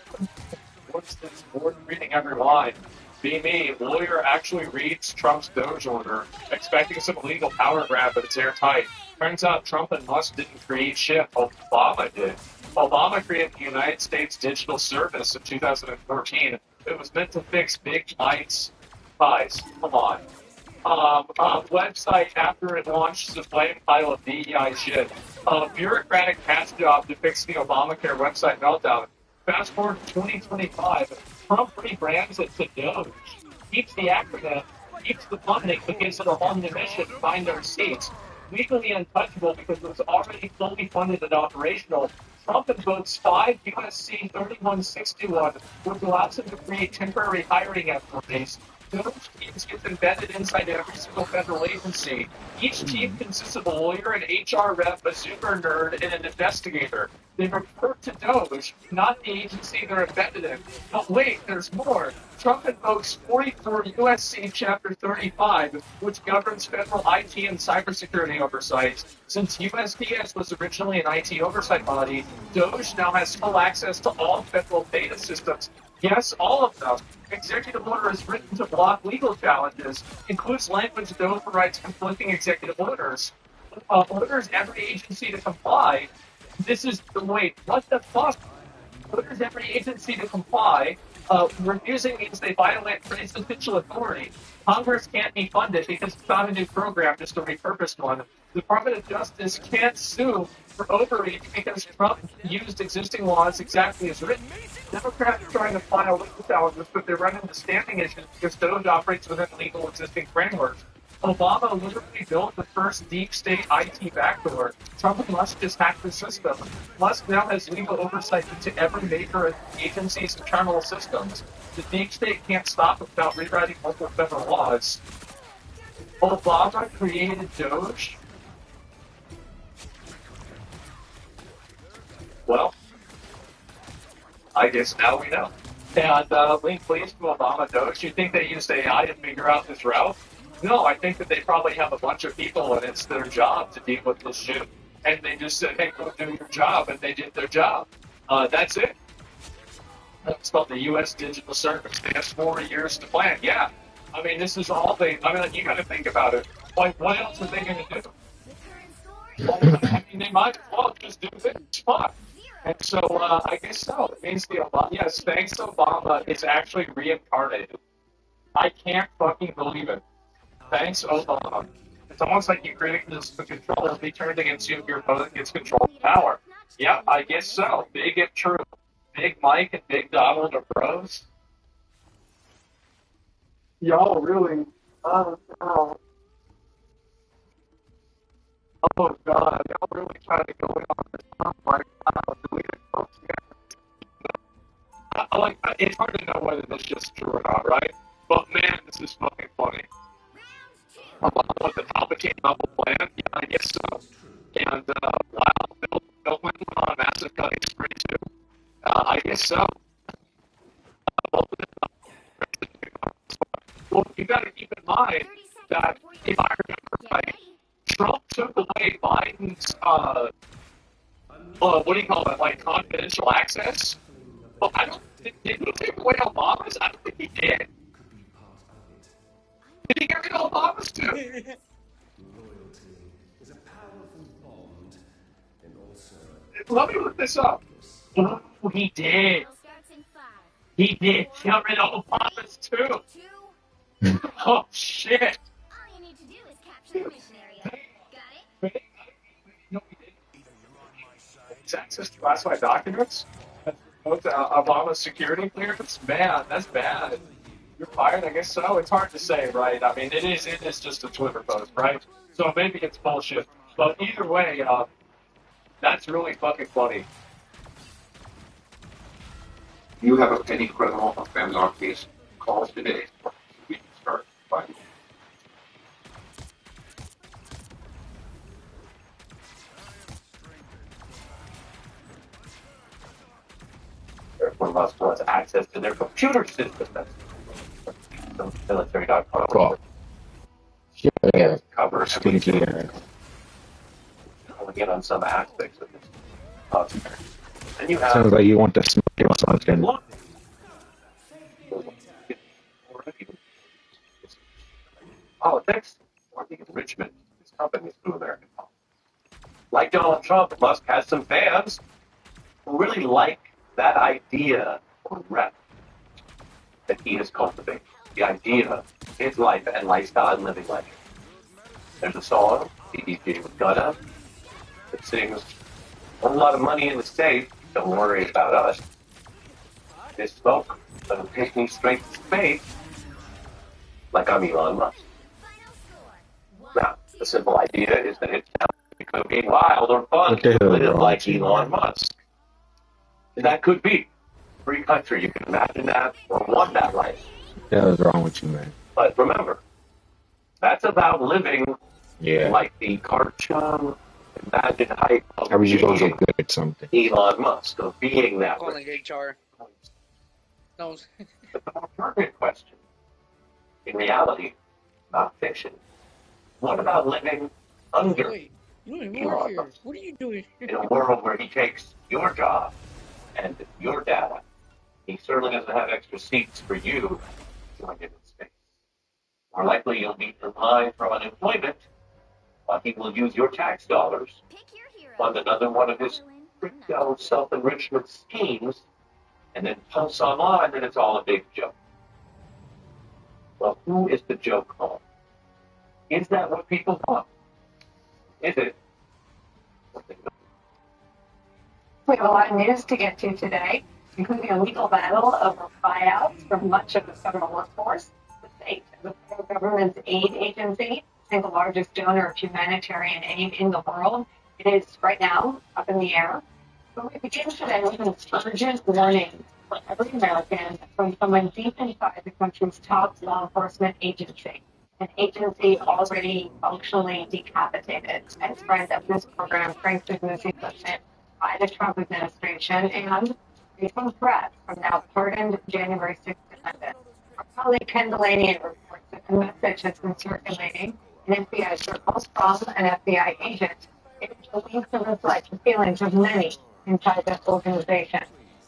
more than reading every line. Be me, lawyer actually reads Trump's Doge order, expecting some illegal power grab, but it's airtight. Turns out Trump and Musk didn't create shit. Obama did. Obama created the United States Digital Service in 2014. It was meant to fix big lights. Guys, come on. Website after it launched the flame pile of DEI shit. Bureaucratic patch job to fix the Obamacare website meltdown. Fast forward to 2025, Trump rebrands it to Doge, keeps the acronym, keeps the funding, but gives it a whole new mission, find our seats. Legally untouchable because it was already fully funded and operational. Trump invokes 5 USC 3161, which allows him to create temporary hiring authorities. Those teams get embedded inside every single federal agency. Each team consists of a lawyer, an HR rep, a super nerd, and an investigator. They report to Doge, not the agency they're embedded in. But wait, there's more. Trump invokes 44 USC Chapter 35, which governs federal IT and cybersecurity oversight. Since USPS was originally an IT oversight body, Doge now has full access to all federal data systems. Yes, all of them. Executive order is written to block legal challenges, includes language that overrides conflicting executive orders. Orders every agency to comply. This is the wait, what the fuck? Orders every agency to comply. Refusing means they violate presidential authority. Congress can't be funded because it's not a new program, just a repurposed one. The Department of Justice can't sue for overreach because Trump used existing laws exactly as written. Democrats are trying to file legal challenges, but they run into standing issues because Doge operates within legal existing frameworks. Obama literally built the first deep state IT backdoor. Trump and Musk just hacked the system. Musk now has legal oversight into every major agency's internal systems. The deep state can't stop it without rewriting local federal laws. Obama created Doge. Well, I guess now we know. And link please to Obama Doge. You think they used AI to figure out this route? No, I think that they probably have a bunch of people and it's their job to deal with this shit. And they just said, hey, go do your job, and they did their job. That's it. It's called the U.S. Digital Service. They have 4 years to plan. Yeah. I mean, this is all they, I mean, you got to think about it. Like, what else are they going to do? I mean, they might as well just do this. Fuck. And so, I guess so. It means the Obama, yes, thanks Obama is actually reincarnated. I can't fucking believe it. Thanks, Obama. It's almost like you created this control to be turned against you if your opponent gets control of power. Yeah, I guess so. Big if true. Big Mike and Big Donald are pros. Y'all really, oh God, y'all really trying to go in on this stuff right now. Like, it's hard to know whether this is just true or not, right? But man, this is fucking funny. What the Palpatine novel plan? Yeah, I guess so. And wow, Bill Clinton on a massive cutting spree too. I guess so. Well, you got to keep in mind that if I remember right, Trump took away Biden's what do you call it, like confidential access. Well, I don't. Did he take away Obama's? I don't think he did. Did he get rid of Obama's too? Loyalty is a powerful bond, and also. Let me look this up. Oh, he did. He did. Get rid of Obama's too. Oh shit. All you need to do is capture the mission area. Got it? No, he didn't. It's access to classified documents. Obama's security clearance. Man, that's bad. You're fired, I guess so. It's hard to say, right? I mean, it is just a Twitter post, right? So maybe it's bullshit. But either way, that's really fucking funny. You have any criminal offense on case calls today. We can start by Musk wants access to their computer system. That's military.com. Cool. Yeah. Covers Stinky. only in on some aspects of this. And you have Sounds like you want to smell something. Politics or the enrichment of his companies through American politics. Like Donald Trump, Musk has some fans who really like that idea or rep that he has cultivated. The idea of his life and lifestyle and living life. There's a song, DDG with Gunna, that sings, a lot of money in the safe, don't worry about us. This smoke that'll take me straight to space, like I'm Elon Musk. Now, the simple idea is that it's not could be wild or fun to live like Elon Musk. And that could be free country. You can imagine that or want that life. Yeah, what's wrong with you, man? But remember, that's about living Yeah. like the cartoon imagined hype of How would you go so being good at something? Elon Musk, of being that way. Calling HR. No. But the more pertinent question, in reality, not fiction, what about living under Wait, you don't even work Elon here. Musk? What are you doing? In a world where he takes your job and your data? He certainly doesn't have extra seats for you to join him in space. More likely, you'll be in line for unemployment, while he will use your tax dollars to fund another one of his crypto self-enrichment schemes, and then post online that it's all a big joke. Well, who is the joke on? Is that what people want? Is it? We have a lot of news to get to today, including a legal battle over buyouts for much of the federal workforce. The state, the federal government's aid agency, single largest donor of humanitarian aid in the world. It is right now up in the air. But we begin today with an urgent warning for every American from someone deep inside the country's top law enforcement agency, an agency already functionally decapitated. As friend of this program, Frank Signucci equipment by the Trump administration and facing threats from now pardoned January 6th defendant. Our colleague Ken Delaney reports that the message has been circulating in FBI circles from an FBI agent. It believes to reflect the feelings of many inside that organization.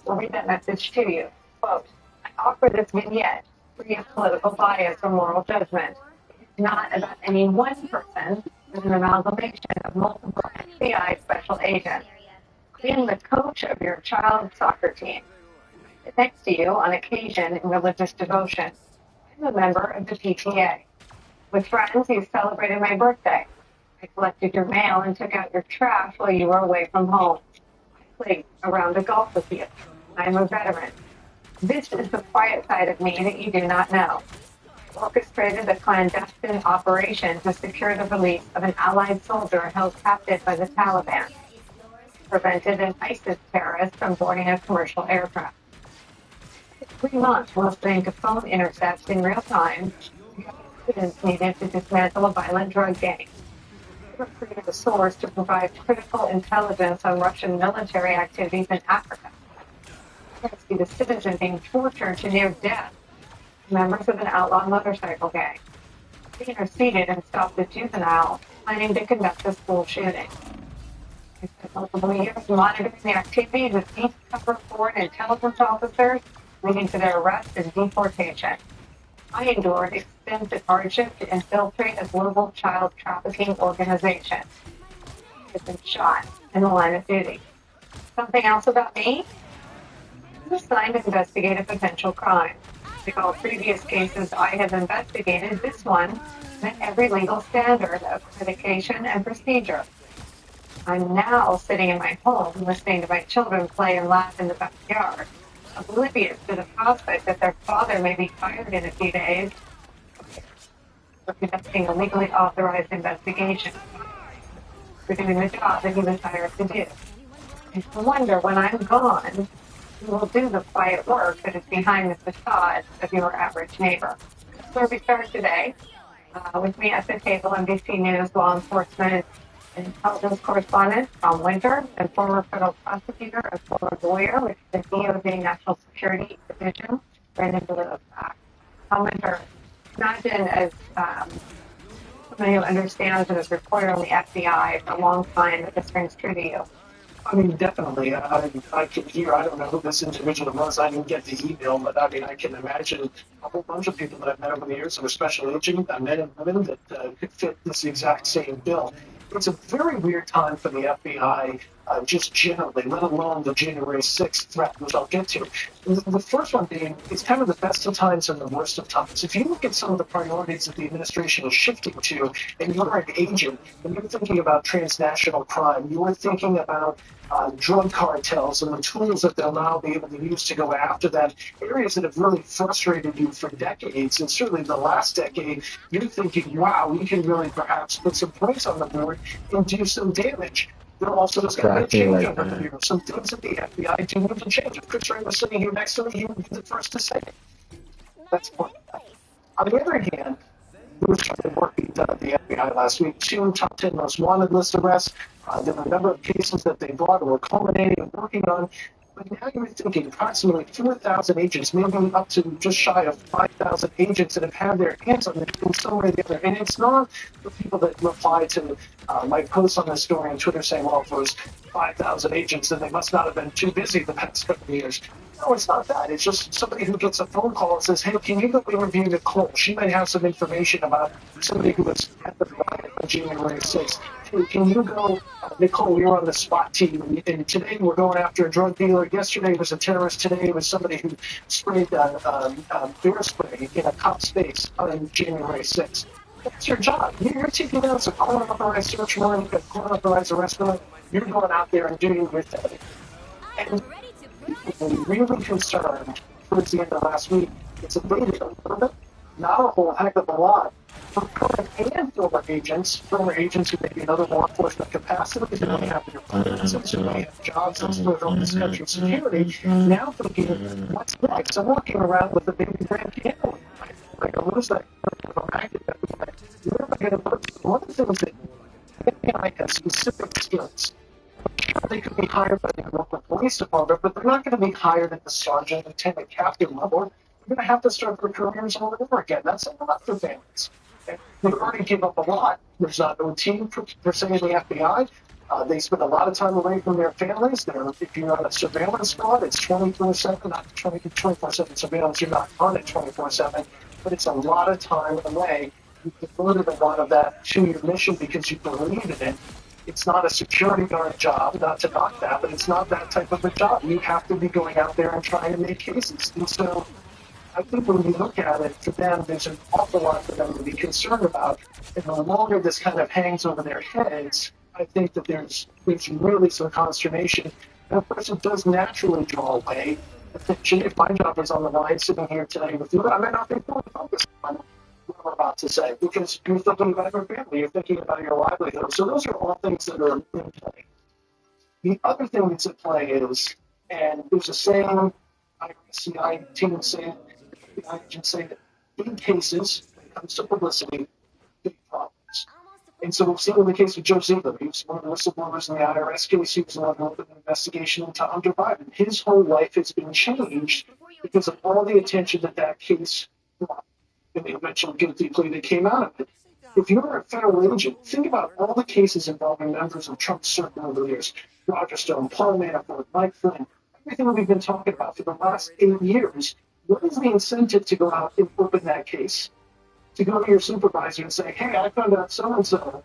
We'll read that message to you. Quote, I offer this vignette free of political bias or moral judgment. It's not about any one person, but an amalgamation of multiple FBI special agents. Being the coach of your child's soccer team. Next to you, on occasion, in religious devotion. I'm a member of the PTA. With friends, you celebrated my birthday. I collected your mail and took out your trash while you were away from home. I played around the golf with you. I'm a veteran. This is the quiet side of me that you do not know. Orchestrated a clandestine operation to secure the release of an Allied soldier held captive by the Taliban. Prevented an ISIS terrorist from boarding a commercial aircraft. 3 months listening to phone intercepts in real time, students needed to dismantle a violent drug gang. They recruited a source to provide critical intelligence on Russian military activities in Africa. Rescue the citizen being tortured to near death. Members of an outlaw motorcycle gang. They interceded and stopped a juvenile planning to conduct a school shooting. I spent multiple years monitoring the activities of deep cover foreign intelligence officers, leading to their arrest and deportation. I endured extensive hardship to infiltrate a global child trafficking organization. I have been shot in the line of duty. Something else about me? I'm assigned to investigate a potential crime. Like all previous cases I have investigated, this one met every legal standard of accreditation and procedure. I'm now sitting in my home listening to my children play and laugh in the backyard, oblivious to the prospect that their father may be fired in a few days for conducting a legally authorized investigation, for doing the job that he was hired to do. And I wonder, when I'm gone, who will do the quiet work that is behind the facade of your average neighbor. That's where we start today. With me at the table, NBC News law enforcement intelligence correspondent, Tom Winter, and former federal prosecutor and former lawyer with the DOJ National Security Division, Brandon Below. Tom Winter, imagine as somebody who understands and is reported on the FBI for a long time that this rings true to you. I mean, definitely. I can hear, I don't know who this individual was. I didn't get the email, but I mean, I can imagine a whole bunch of people that I've met over the years who are special agent, men and women that could fit this exact same bill. It's a very weird time for the FBI, just generally, let alone the January 6th threat, which I'll get to. The first one being, it's kind of the best of times and the worst of times. If you look at some of the priorities that the administration is shifting to, and you're an agent, and you're thinking about transnational crime, you're thinking about drug cartels and the tools that they'll now be able to use to go after that, areas that have really frustrated you for decades, and certainly the last decade, you're thinking, wow, we can really perhaps put some points on the board and do some damage. There also is going to be a change over here. Some things that the FBI do need to change. If Chris Wray was sitting here next to me, he would be the first to say it. That's point. On the other hand, there was some work being done at the FBI last week. 2 top 10 most wanted list arrests. There were a number of cases that they brought or were culminating and working on. But now you're thinking approximately 4,000 agents, maybe up to just shy of 5,000 agents that have had their hands on it in some way or the other. And it's not the people that reply to my posts on this story on Twitter saying, well, if it was 5,000 agents, then they must not have been too busy the past couple of years. No, it's not that. It's just somebody who gets a phone call and says, hey, can you go interview Nicole? She might have some information about somebody who was at the riot on January 6th. Hey, can you go, Nicole, you're on the SWAT team, and today we're going after a drug dealer. Yesterday was a terrorist. Today it was somebody who sprayed bear spray in a cop's face on January 6th. That's your job. You're taking out a unauthorized search warrant, a unauthorized arrest warrant. You're going out there and doing your thing. And people were really concerned towards the end of last week. It's abated a little bit, not a whole heck of a lot. For current and former agents who may be in other law enforcement capacities, who may have their clearances, who may have jobs that split on this country's security, now thinking, what's next? I'm walking around with a baby grand piano. Like, I lose that racket. Where am I going to put? One of the things that FBI has specific skills. They could be hired by the local police department, but they're not going to be hired at the sergeant, lieutenant, captain level. They're going to have to start their careers all over again. That's a lot for families. They already give up a lot. There's not no team per se in the FBI. They spend a lot of time away from their families. If you're on a surveillance squad, it's 24/7, not 24/7 surveillance. You're not on it 24/7, but it's a lot of time away. You devoted a lot of that to your mission because you believe in it. It's not a security guard job, not to knock that, but it's not that type of a job. You have to be going out there and trying to make cases. And so I think when you look at it, for them, there's an awful lot for them to be concerned about. And the longer this kind of hangs over their heads, I think that there's really some consternation. And of course, it does naturally draw away attention. If my job is on the line sitting here today with you, I may not be fully focused on what I'm about to say because you're thinking about your family, you're thinking about your livelihood. So those are all things that are in play. The other thing that's at play is, and there's a saying, ICI team say, the agents say that big cases, when it comes to publicity, big problems. And so we've seen in the case of Joe Ziegler, he was one of the whistleblowers in the IRS case. He was the one who opened an investigation into Hunter Biden. His whole life has been changed because of all the attention that case brought and the eventual guilty plea that came out of it. If you're a federal agent, think about all the cases involving members of Trump's circle over the years. Roger Stone, Paul Manafort, Mike Flynn, everything we've been talking about for the last 8 years. What is the incentive to go out and open that case? To go to your supervisor and say, hey, I found out so-and-so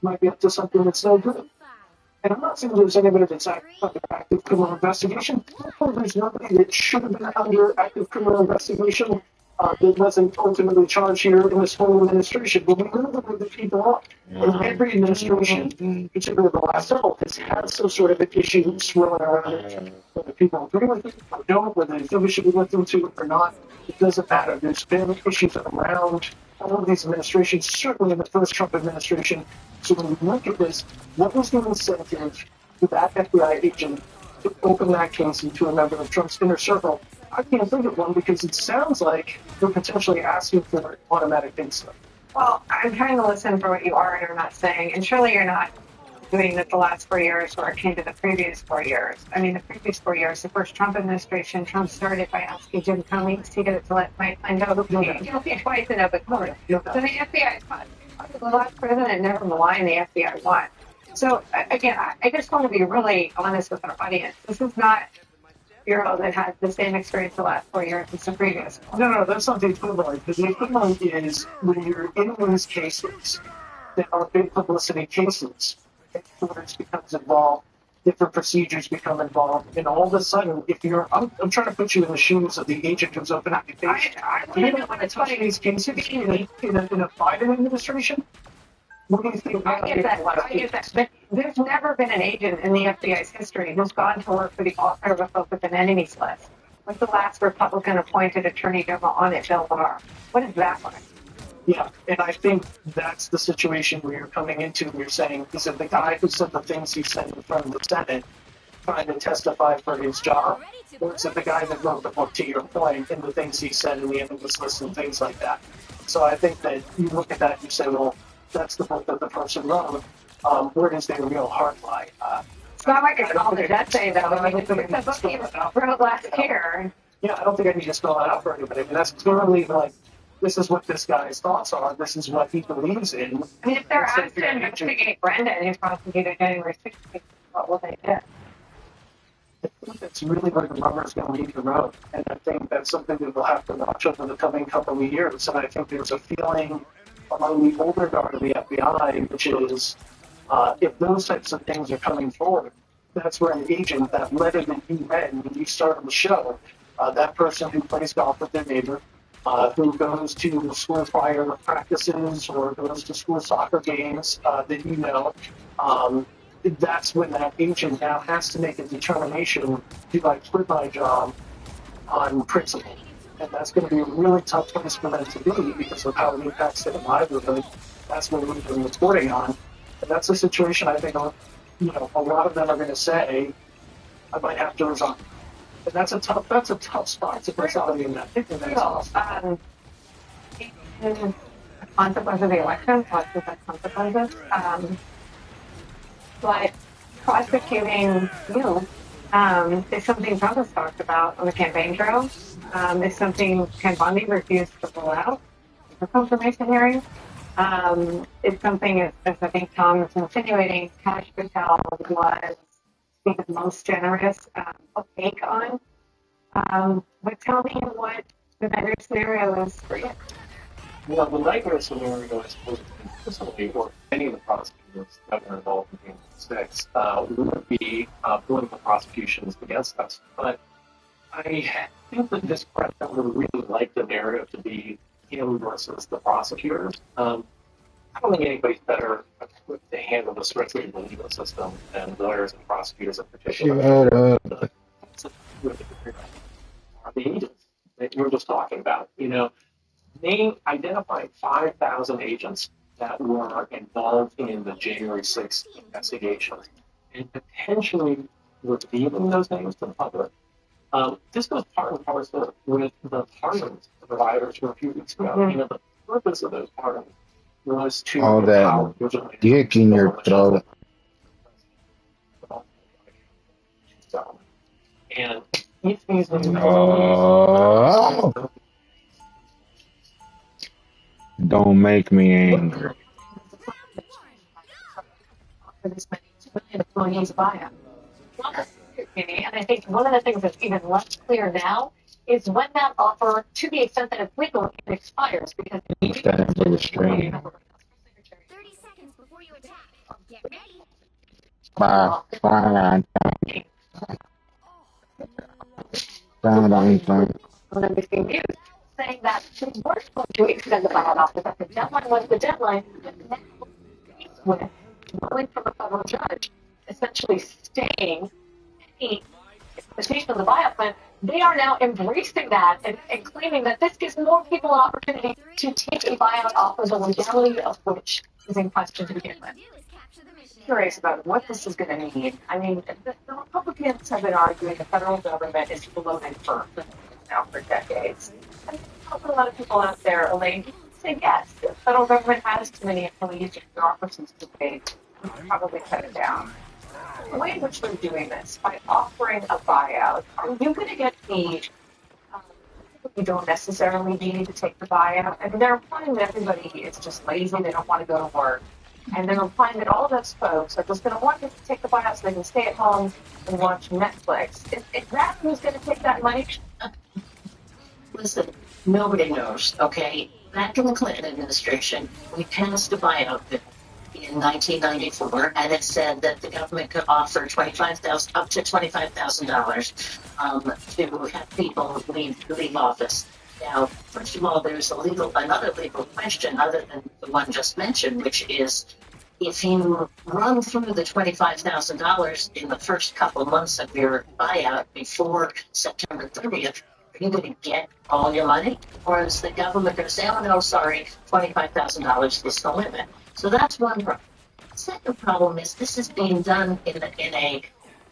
might be up to something that's no good. And I'm not saying there's anybody that's under active criminal investigation. There's nobody that should have been under active criminal investigation that wasn't ultimately charged here in this whole administration. But we know where the people are. And every administration, particularly the last several, has had some sort of an issue swirling around it. Whether people agree with it or don't, whether they feel we should be looking to it or not, it doesn't matter. There's been issues around all of these administrations, certainly in the first Trump administration. So when you look at this, what was the incentive for that FBI agent to open that case into a member of Trump's inner circle? I can't think of one because it sounds like they're potentially asking for automatic things. Well, I'm trying to listen for what you are and are not saying, and surely you're not doing it the last 4 years or akin to the previous 4 years. I mean, the previous 4 years, the first Trump administration, Trump started by asking Jim Cummings to get it to let Mike Lindell, who pleaded guilty twice in open court. So the FBI caught the last president, never mind the FBI won. So again, I just want to be really honest with our audience. This is not Bureau that has the same experience the last 4 years as the previous one. No, that's not the equivalent. The equivalent is when you're in these cases that are big publicity cases, headquarters becomes involved, different procedures become involved, and all of a sudden, if you're, I'm trying to put you in the shoes of the agent who's opening the case. You don't want to touch these cases in a Biden administration. What do you think? I get that. But there's never been an agent in the FBI's history who's gone to work for the author of a book with an enemies list. Like the last Republican appointed Attorney General on it, Bill Barr. What is that like? Yeah, and I think that's the situation where you're coming into. You're saying, is it the guy who said the things he said in front of the Senate trying to testify for his job? Or is it the guy that wrote the book, to your point, and the things he said in the enemies list and things like that? So I think that you look at that and you say, well, that's the book that the person wrote. Where does their real heart lie? It's not like a college essay, though. I mean, it's a book he wrote last year. Yeah, I don't think I need to spell it out for anybody. I mean, that's clearly like, this is what this guy's thoughts are. This is what he believes in. I mean, if they're asked to investigate Brendan, who's prosecuted January 16th, what will they do? I think that's really where the rubber's going to meet the road. And I think that's something that we'll have to watch over the coming couple of years. And I think there's a feeling among the older guard of the FBI, which is if those types of things are coming forward, that's where an agent, that letter that you read when you started the show, that person who plays golf with their neighbor, who goes to school choir practices or goes to school soccer games that you know, that's when that agent now has to make a determination, do I quit my job on principle? And that's going to be a really tough place for them to be because of how it impacts their livelihood. That's what we've been reporting on. And that's a situation I think, a lot of them are going to say, I might have to resign. And that's a tough spot to put somebody in that spot. The consequence of the election, lots of consequences. But prosecuting you is something Trump has talked about on the campaign trail. Is something Ken Bundy refused to pull out for confirmation hearings. It's something, as I think Tom is insinuating, Kash Patel was the most generous take on. But tell me what the nightmare scenario is for you. Well, the nightmare scenario is personally, or any of the prosecutors that are involved in January 6, would be political prosecutions against us. But I think that this president would really like the narrative to be him versus the prosecutors. I don't think anybody's better equipped to handle the threats of the legal system than lawyers and prosecutors in particular. Are the agents that you were just talking about? They identified 5,000 agents that were involved in the January 6th investigation and potentially revealing those names to the public. This goes part and parcel with the pardons providers from a few weeks ago. The purpose of those pardons was to all that dick in your throat. And if these don't make me angry. Employees buy and I think one of the things that's even less clear now is when that offer, to the extent that it's legal, it expires because What's that for the stream? 30 seconds before you attack. Get ready. Bye. on NBC News saying that they weren't going to extend the buyout offer, that the deadline was the deadline, but now with ruling from a federal judge essentially staying any implementation of the buyout plan, they are now embracing that and claiming that this gives more people an opportunity to take a buyout offer, the legality of which is in question to begin with. Curious about what this is going to mean. I mean, the Republicans have been arguing the federal government is bloated for now for decades. And a lot of people out there, Elaine, say yes, the federal government has too many employees and bureaucracies to pay probably cut it down. The way in which they're doing this, by offering a buyout, are you going to get the you don't necessarily need to take the buyout? I mean, they're implying that everybody is just lazy, they don't want to go to work. And they're implying that all those folks are just going to want to take the buyout so they can stay at home and watch Netflix. Is that who's going to take that money? Listen, nobody knows, okay? Back in the Clinton administration, we passed a buyout bill in 1994, and it said that the government could offer up to $25,000 to have people leave office. Now, first of all, there's another legal question other than the one just mentioned, which is if you run through the $25,000 in the first couple of months of your buyout before September 30th, are you going to get all your money? Or is the government going to say, oh, no, sorry, $25,000 is the limit? So that's one problem. The second problem is this is being done in a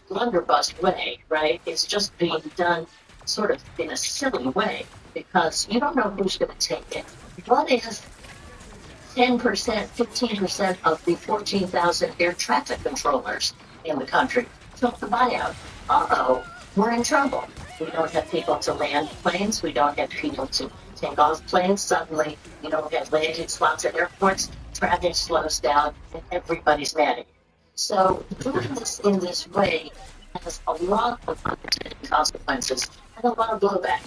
blunderbuss way, right? It's just being done sort of in a silly way because you don't know who's going to take it. What if 10%, 15% of the 14,000 air traffic controllers in the country took the buyout? Uh-oh, we're in trouble. We don't have people to land planes. We don't have people to take off planes. Suddenly, you don't have landing spots at airports. Traffic slows down, and everybody's mad. So doing this in this way has a lot of unintended consequences and a lot of blowback.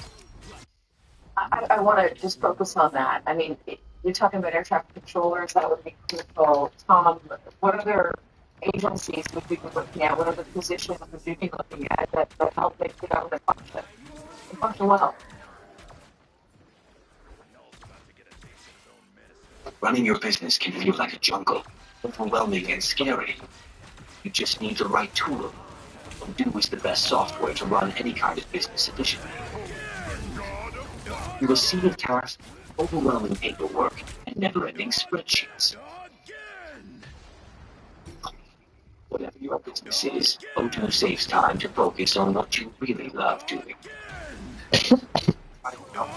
I want to just focus on that. I mean, you're talking about air traffic controllers. That would be critical. Tom, what other agencies would we be looking at? What other positions would we be looking at that help make the government function well? Running your business can feel like a jungle, overwhelming and scary. You just need the right tool. Odoo is the best software to run any kind of business efficiently. You will see it tasks, overwhelming paperwork, and never-ending spreadsheets. Whatever your business is, Odoo saves time to focus on what you really love doing. I don't know.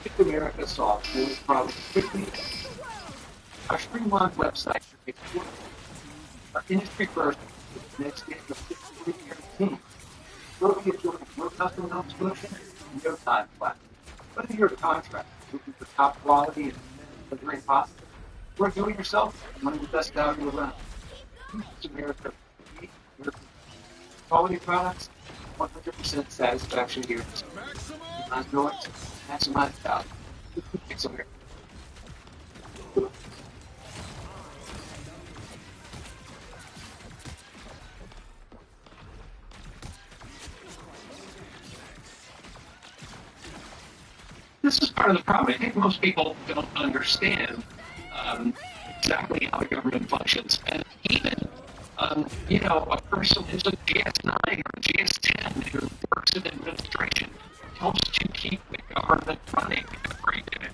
Keep America soft will probably quickly. Our streamlined website our industry first next day of 53-year team. We'll get your custom home solution in no time flat. Whether you're a contractor looking for top quality and delivering possible, or do it yourself, one of the best value around. It's America. Quality products, 100% satisfaction here. Minimize noise, maximize value. It's America. This is part of the problem. I think most people don't understand exactly how the government functions. And even, a person who's a GS9 or a GS10 who works in administration helps to keep the government running every day.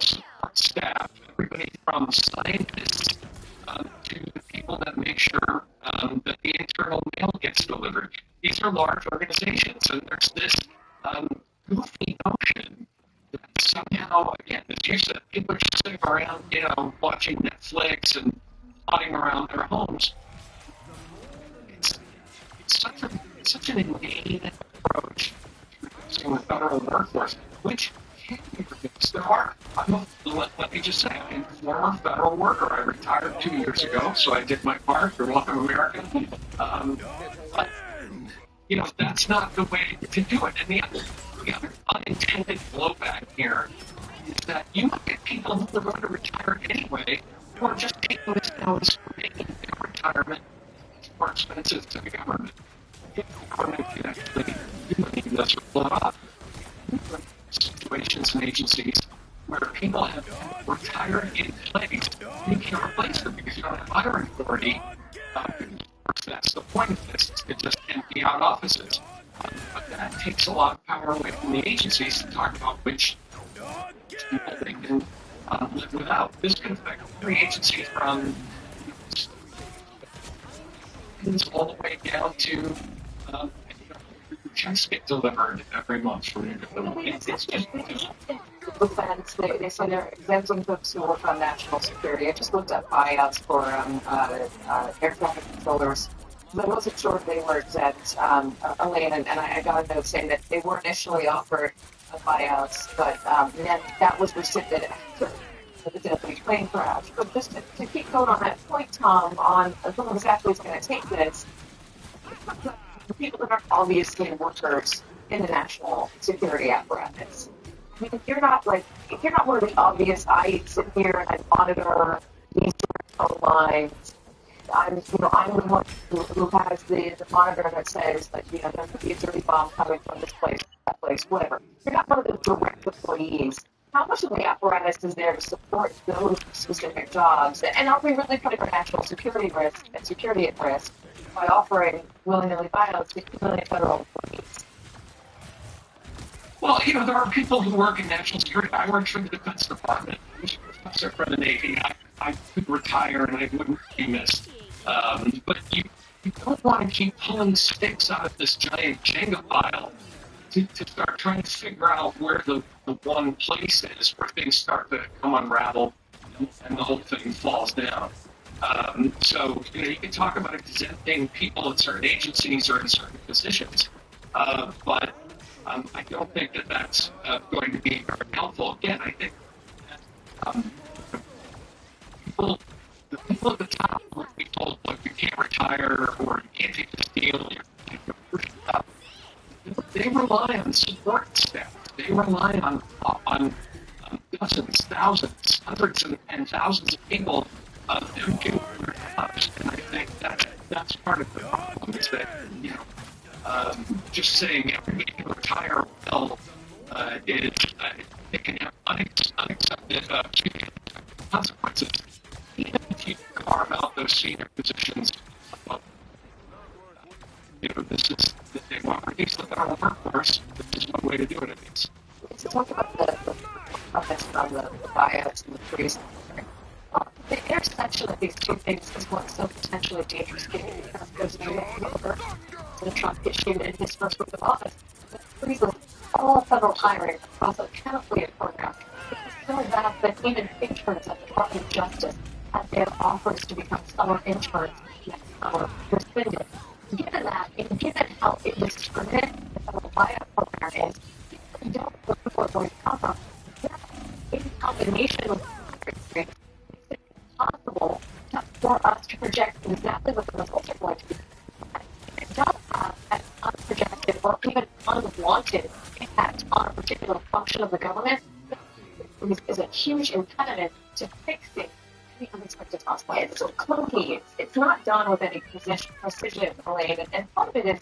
Support staff, everybody from scientists to the people that make sure that the internal mail gets delivered. These are large organizations, and there's this goofy notion that somehow, again, as you said, people are just sitting around, watching Netflix and plodding around their homes. It's such an inane approach to the federal workforce, which can be reduced. Let me just say, I'm a former federal worker. I retired 2 years ago, so I did my part for Welcome America. But that's not the way to do it. And the other unintended blowback here is that you look at people who are going to retire anyway, who are just taking this now as making their retirement more expensive to the government. The government can actually do anything that's blow up. Situations and agencies where people have retired in place, you can't replace them because you don't have hiring authority. That's the point of this, is to just empty out offices. But that takes a lot of power away from the agencies to talk about which people they can live without. This can affect every agency from happens all the way down to checks get delivered every month from your government. It's just Defense, they say they're exempting folks who work on national security. I just looked up buyouts for air traffic controllers. I wasn't sure if they were exempt, Elaine, and I got a note saying that they were initially offered buyouts, but then that was rescinded after the deadly plane crash. But just to keep going on that point, Tom, on who exactly is going to take this, people that are obviously workers in the national security apparatus. I mean, if you're not one of the obvious, I sit here and I monitor these phone lines. I'm the one who has the monitor that says that, there could be a dirty bomb coming from this place, that place, whatever. You're not one of the direct employees. How much of the apparatus is there to support those specific jobs? And are we really putting our national security risk and security at risk by offering willy-nilly buyouts to 2 million federal employees? Well, there are people who work in national security. I work for the Defense Department. I was a professor for the Navy. I could retire and I wouldn't be missed. But you don't want to keep pulling sticks out of this giant Jenga pile to start trying to figure out where the one place is where things start to come unravel and the whole thing falls down. So, you can talk about exempting people in certain agencies or in certain positions, but I don't think that that's going to be very helpful. Again, I think the people at the top would be told, look, you can't retire or you can't take this deal. They rely on support staff. They rely on dozens, thousands, hundreds, and thousands of people who do their jobs. And I think that's part of the problem is that, just saying everybody can retire well it can have unaccepted consequences. Even if you carve out those senior positions, this is they want to reduce the federal workforce. This is one way to do it, at least. Let's talk about the comments on the buyouts and the freeze. The intersection of these two things is what's so potentially dangerous, given because there's no over to Trump issued in his first week of office. It freezes all federal hiring across a panoply of programs. It's so bad that even interns at the Department of Justice had their offers to become summer interns next summer rescinded. Given that, and given how indiscriminate the federal buyout program is, we don't know where people are going to come from. In combination with makes it impossible for us to project exactly what the results are going to be. It does have an unprojected or even unwanted impact on a particular function of the government. Is a huge impediment to fixing any unexpected possible. It's so clunky. It's not done with any precision, Elaine. And part of it is,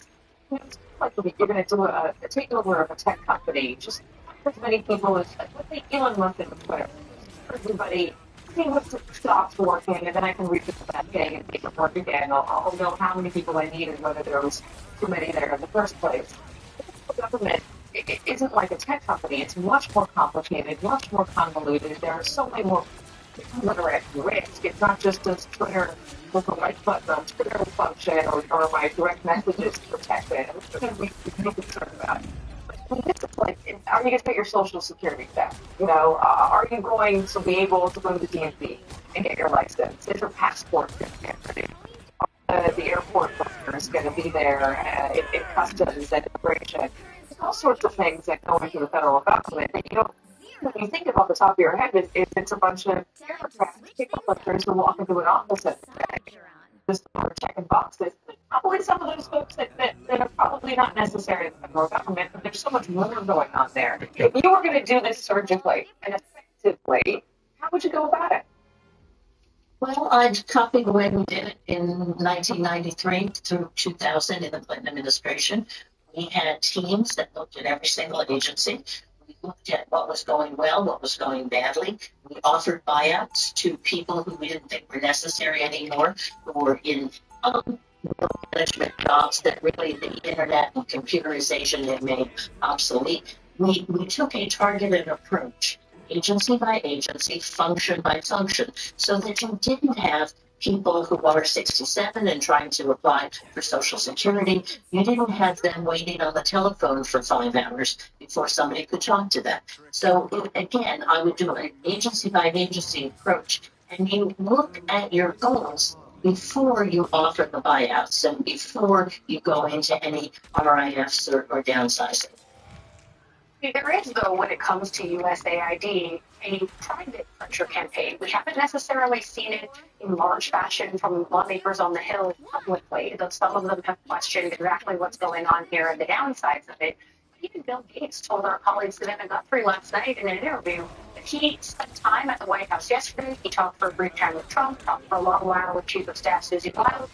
it's like you're going to do a takeover of a tech company. Just as many people as, let's say Elon Musk and Twitter. Everybody see what stops working, and then I can revisit that thing and make it work again. I'll know how many people I need and whether there was too many there in the first place. The government it isn't like a tech company. It's much more complicated, much more convoluted. There are so many more literate risk. It's not just this Twitter with a right button on Twitter function or my direct messages protected. I'm just going to be concerned about it. This is like, are you going to get your social security back? Are you going to be able to go to the DMV and get your license? Is your passport going to get ready? The airport worker is going to be there in customs and immigration. There's all sorts of things that go into the federal government that when you think of off the top of your head, it's a bunch of bureaucrats, people who walk into an office and just checking boxes. Probably some of those folks that are probably not necessary in the federal government, but there's so much more going on there. If you were going to do this surgically and effectively, how would you go about it? Well, I'd copy the way we did it in 1993 through 2000 in the Clinton administration. We had teams that looked at every single agency. We looked at what was going well, what was going badly. We offered buyouts to people who we didn't think were necessary anymore, who were in management jobs that really the internet and computerization had made obsolete. We took a targeted approach, agency by agency, function by function, so that you didn't have people who are 67 and trying to apply for Social Security, you didn't have them waiting on the telephone for 5 hours before somebody could talk to them. So again, I would do an agency by agency approach, and you look at your goals before you offer the buyouts and before you go into any RIFs or downsizing. There is, though, when it comes to USAID, a private pressure campaign. We haven't necessarily seen it in large fashion from lawmakers on the Hill publicly, though some of them have questioned exactly what's going on here and the downsides of it. Even Bill Gates told our colleagues at Emmett Guthrie last night in an interview that he spent time at the White House yesterday. He talked for a brief time with Trump, talked for a long while with Chief of Staff Susie Wild,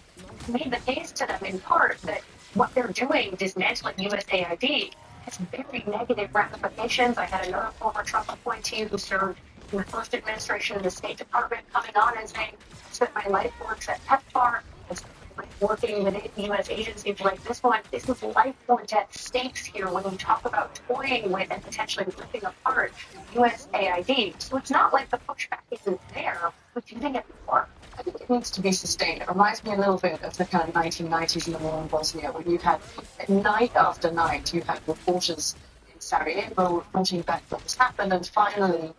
made the case to them in part that what they're doing, dismantling USAID, has very negative ramifications. I had another former Trump appointee who served in the first administration in the State Department coming on and saying, I spent my life works at PEPFAR, I spent my life working with U.S. agencies like this one. This is life or death stakes here when you talk about toying with and potentially ripping apart USAID. So it's not like the pushback isn't there, but using it before. I think it needs to be sustained. It reminds me a little bit of the kind of 1990s in the war in Bosnia, when you had, night after night, you had reporters in Sarajevo reporting back what was happened, and finally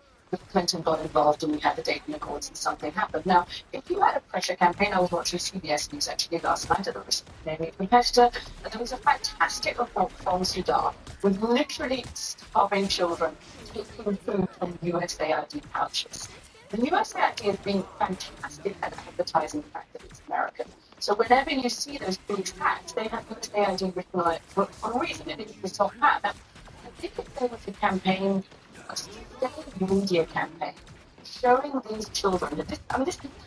Clinton got involved and we had the Dayton Accords and something happened. Now, if you had a pressure campaign, I was watching CBS News actually last night at the naming competitor, and there was a fantastic report from Sudan with literally starving children taking food from USAID pouches. The USAID has been fantastic at advertising the fact that it's American. So whenever you see those big tracks, they have USAID written on it for a reason. It is the soft hat. Now, I think if there was a campaign, a sustained media campaign, showing these children that this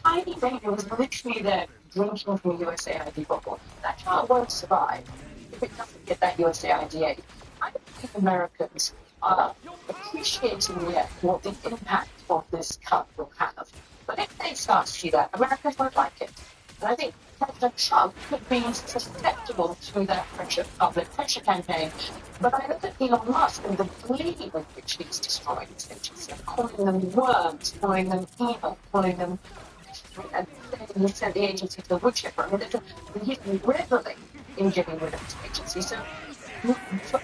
tiny baby was literally there drinking from a USAID bottle. That child won't survive if it doesn't get that USAID aid. I don't think Americans are appreciating yet what the impact of this cut will have. But if they start to see that, Americans won't like it. And I think President Trump could be susceptible to that public pressure campaign. But I look at Elon Musk and the glee with which he's destroying these agencies, calling them worms, calling them evil, calling them, and he sent the agency to the wood chipper. I mean, he's reveling in getting rid of this agency. So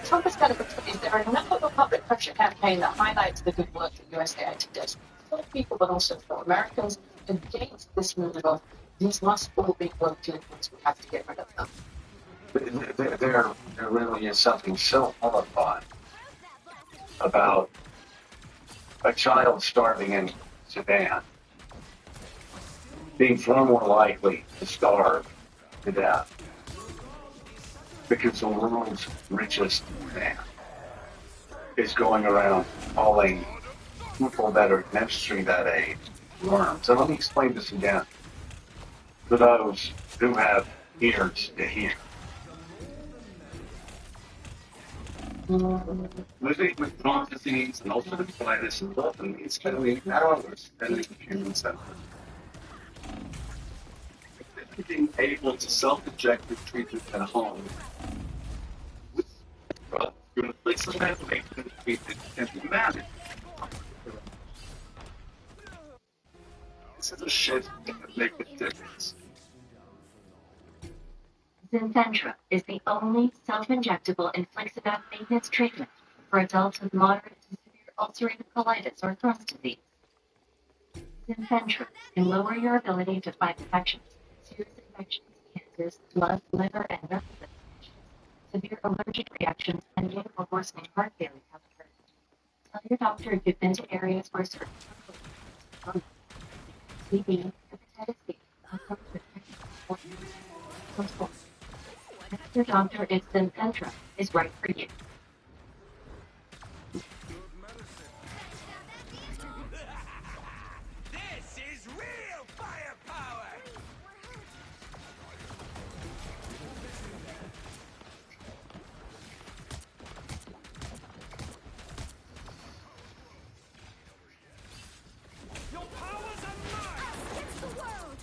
Trump is kind of is there enough of a public pressure campaign that highlights the good work that USAID does for people, but also for Americans, against this move of these must all be work liberals, we have to get rid of them. There really is something so horrifying about a child starving in Sudan being far more likely to starve to death because the world's richest man is going around calling people that are administering that aid worms. So let me explain this again for those who have ears to hear. Living with chronic disease and ulcerative colitis and often is spending hours spending human centers. Being able to self-inject the treatment at home with drugs, you're in a place of ventilation and treatment can be managed. This is a shift that can make a difference. Zinfandra is the only self-injectable infliximab maintenance treatment for adults with moderate to severe ulcerative colitis or Crohn's disease. Zinfandra can lower your ability to fight infections, serious infections, cancers, blood, liver, and nerve infections, severe allergic reactions, and new or worsening heart failure have occurred. Tell your doctor if you've been to areas where certain TB, hepatitis B, your doctor if Zinfandra is right for you. This is real firepower! Your powers are mine! Against the world!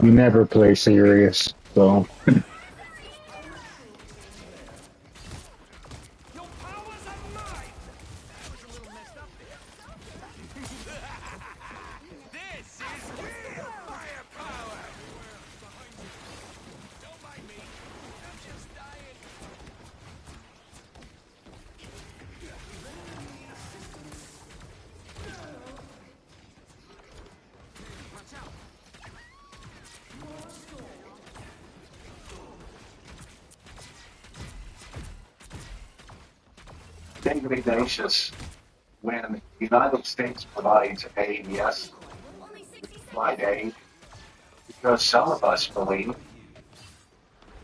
We never play serious, so. David Ignatius, when the United States provides aid, yes, we provide aid, because some of us believe,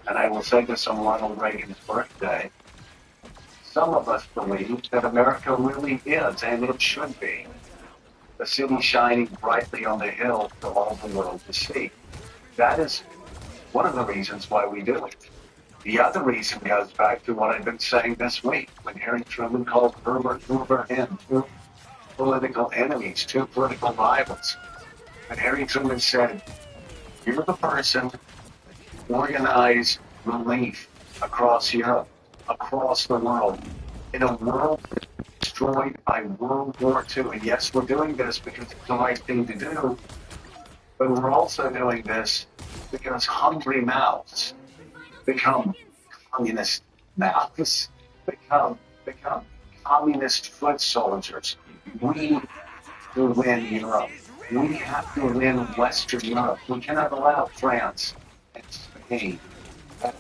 and I will say this on Ronald Reagan's birthday, some of us believe that America really is, and it should be, the city shining brightly on the hill for all the world to see. That is one of the reasons why we do it. The other reason goes back to what I've been saying this week, when Harry Truman called Herbert Hoover in two political enemies, two political rivals. And Harry Truman said, you're the person to organize relief across Europe, across the world, in a world destroyed by World War II. And yes, we're doing this because it's the right thing to do, but we're also doing this because hungry mouths become communist mouths, become communist foot soldiers. We have to win Europe. We have to win Western Europe. We cannot allow France and Spain and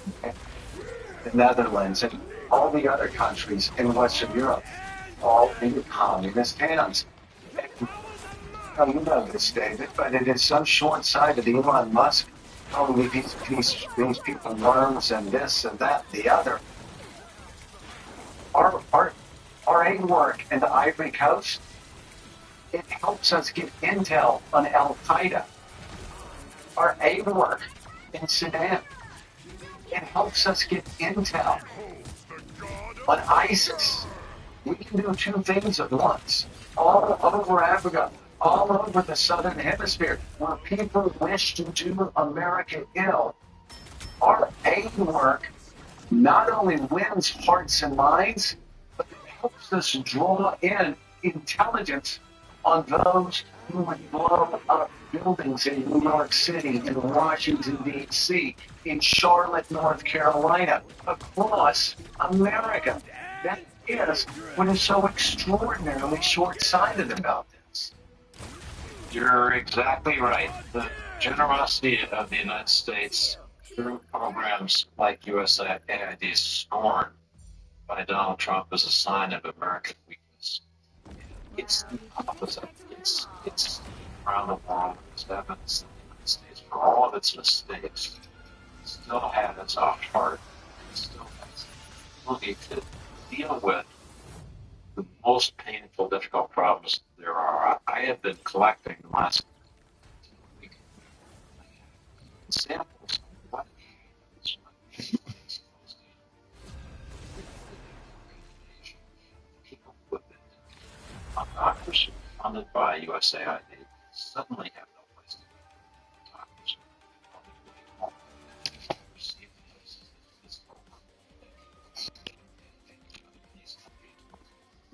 the Netherlands and all the other countries in Western Europe fall into communist hands. And, you know this, David, but it is so short-sighted. Elon Musk telling me these people worms and this and that, the other. Our aid work in the Ivory Coast, it helps us get intel on Al Qaeda. Our aid work in Sudan, it helps us get intel on ISIS. We can do two things at once. All over Africa, all over the Southern Hemisphere, where people wish to do America ill. Our aid work not only wins hearts and minds, but it helps us draw in intelligence on those who would blow up buildings in New York City, in Washington, D.C., in Charlotte, North Carolina, across America. That is what is so extraordinarily short-sighted about this. You're exactly right. The generosity of the United States through programs like USAID is scorned by Donald Trump as a sign of American weakness. It's the opposite. It's around the world. It's evidence that the United States, for all of its mistakes, still has its soft heart. It still has the ability to deal with the most painful, difficult problems there are. I have been collecting the last week samples of what doctors funded by USAID suddenly have no place to go. Doctors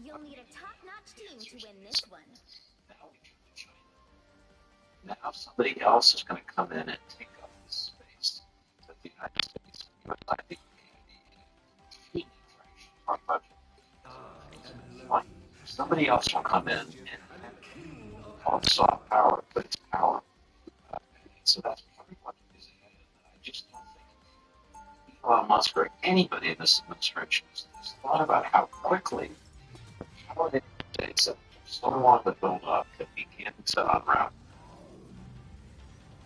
You'll need a top-notch team to win this one. Now somebody else is going to come in and take up this space that the United States USAID our budget. Somebody else will come in and call it soft power, but it's power. So that's probably what it is. I just don't think Elon Musk or anybody in this administration has thought about how quickly power the United States that so long to build up that begin to unravel.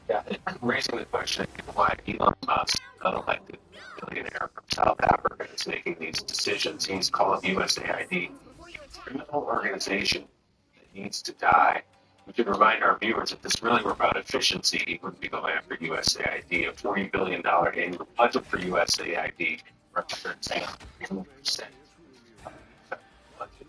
Yeah, raising the question of why Elon Musk, an elected billionaire from South Africa, is making these decisions. He's calling USAID a criminal organization that needs to die. We should remind our viewers that this really were about efficiency. He wouldn't be going after USAID. A $40 billion annual budget for USAID represents 10% budget.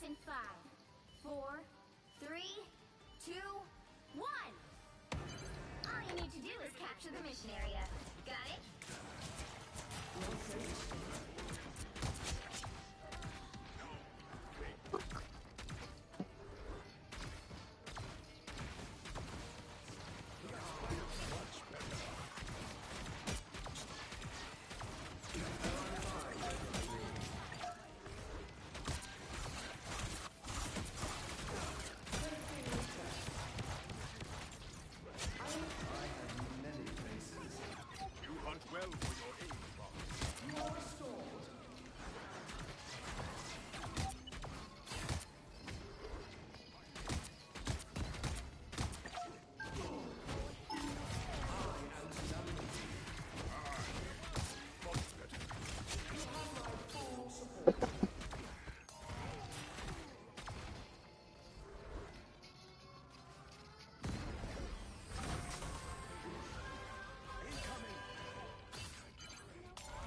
starts in 5, 4, 3, 2, 1. All you need to do is capture the mission area. Got it?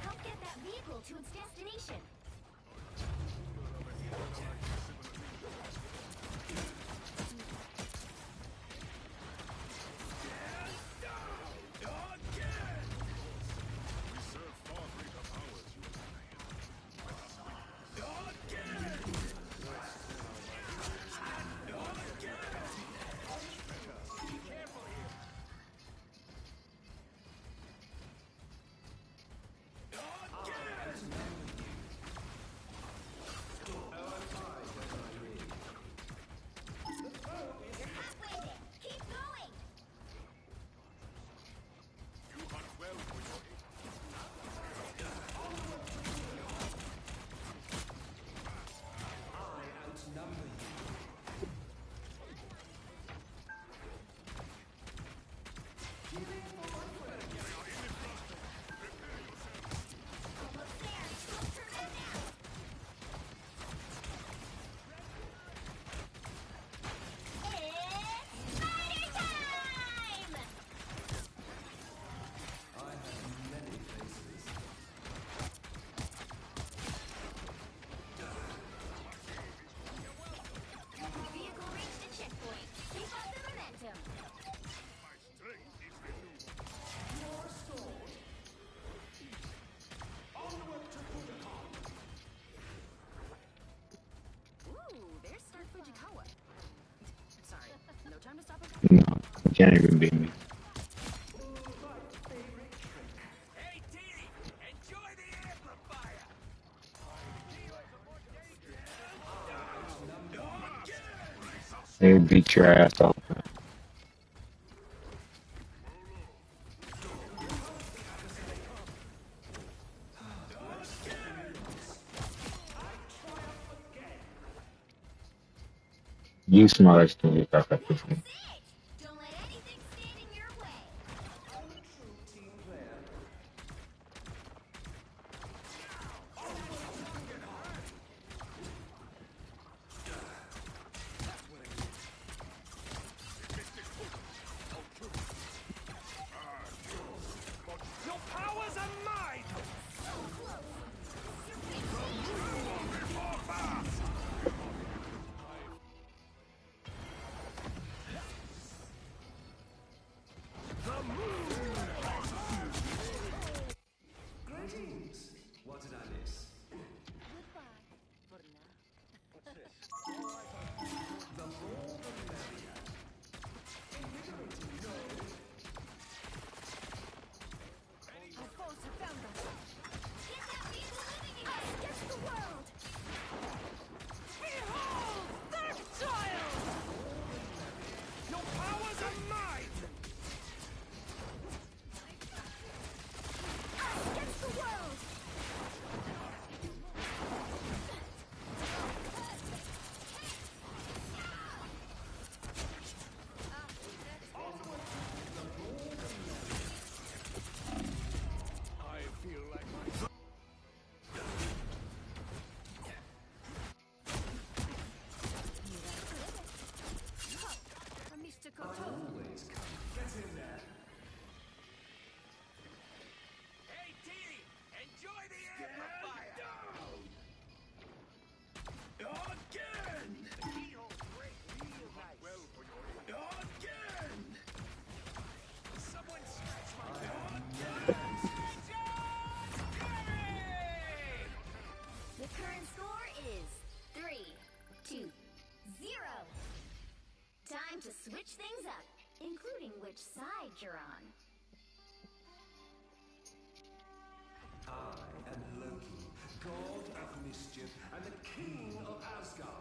Help get that vehicle to its destination. You're halfway there. Keep going. Almost there. Don't turn it now. It's spider time! Vehicle reached the checkpoint. Keep up the momentum. Ooh, there's Start Fujikawa. Sorry, no time to stop it. No, you can't even beat me. Hey, Dee, enjoy the amplifier. They beat your ass up. You smart can get back up with me. Don't let anything stand in your way. Your powers are mine.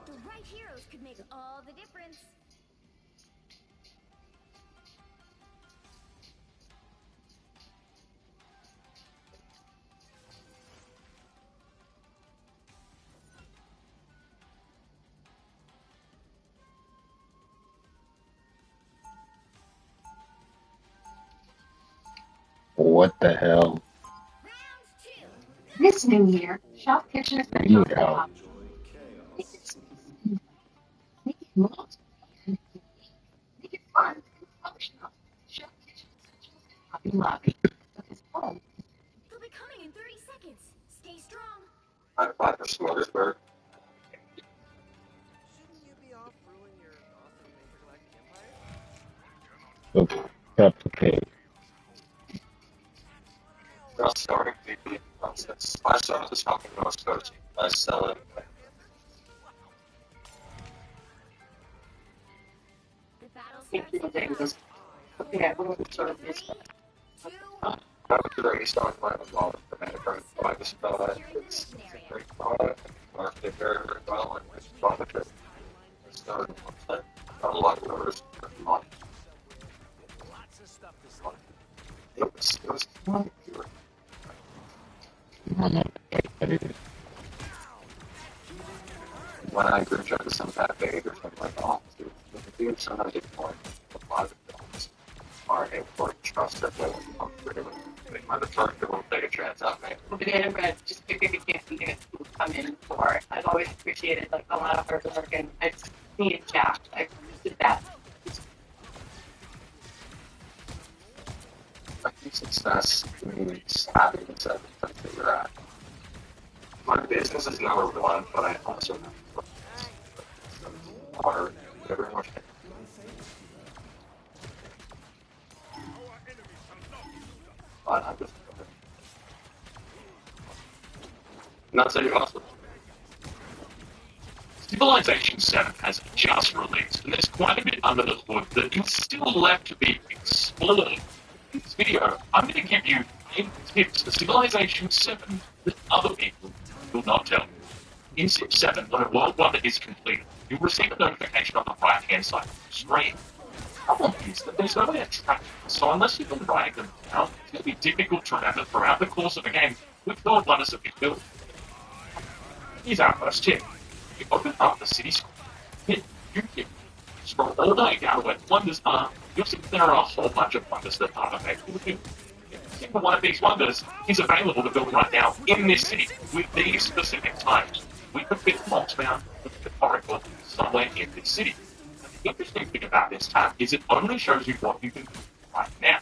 The right heroes could make all the difference. What the hell? This new year, Shop Kitchen is going You to know. make it more, make it fun, and functional. Shop Kitchen is happy luck. It's home. They'll be coming in 30 seconds. Stay strong. I applied for Smorgasburg. Shouldn't you be off ruling your awesome intergalactic empire? Okay. Cupcake. I'm sorry, people. Nonsense. I started this fucking North Coast. I sell it. The battle Think starts people think this, yeah, we're sort of this. I would already started playing with all the Commander by the spell. It's a great product. Marked it very, very well. And it's fun to trip. I started got a lot of orders for money. Lots of stuff this It was fun. When I grew up with some kind of big or something like that, dude, sometimes it's more a lot of films are able to trust that they will come through. They might have tried to take a chance on me. Banana bread, just figured you can't something that people come in for. I've always appreciated like a lot of hard work, and I just needed Jack. I did that. I think success means happiness at the place that you're at. My business is number one, but I also have hard every much. But I'm just not saying awesome. Civilization 7 has just released, and there's quite a bit under the hood that is still left to be explored. In this video, I'm going to give you 8 tips for Civilization 7 that other people will not tell you. In Civ 7, when a World Wonder is completed, you'll receive a notification on the right-hand side of the screen. The problem is that there's no way to track them, so unless you've been writing them down, it's going to be difficult to remember throughout the course of a game which World Wonders have been built. Here's our first tip. You open up the city screen, hit U-Key, scroll all the way down to where wonders are, you'll see that there are a whole bunch of wonders that are available to you. Every single one of these wonders is available to build right now in this city with these specific times. We could fit Moxmount, we could fit Oracle somewhere in this city. And the interesting thing about this tab is it only shows you what you can do right now.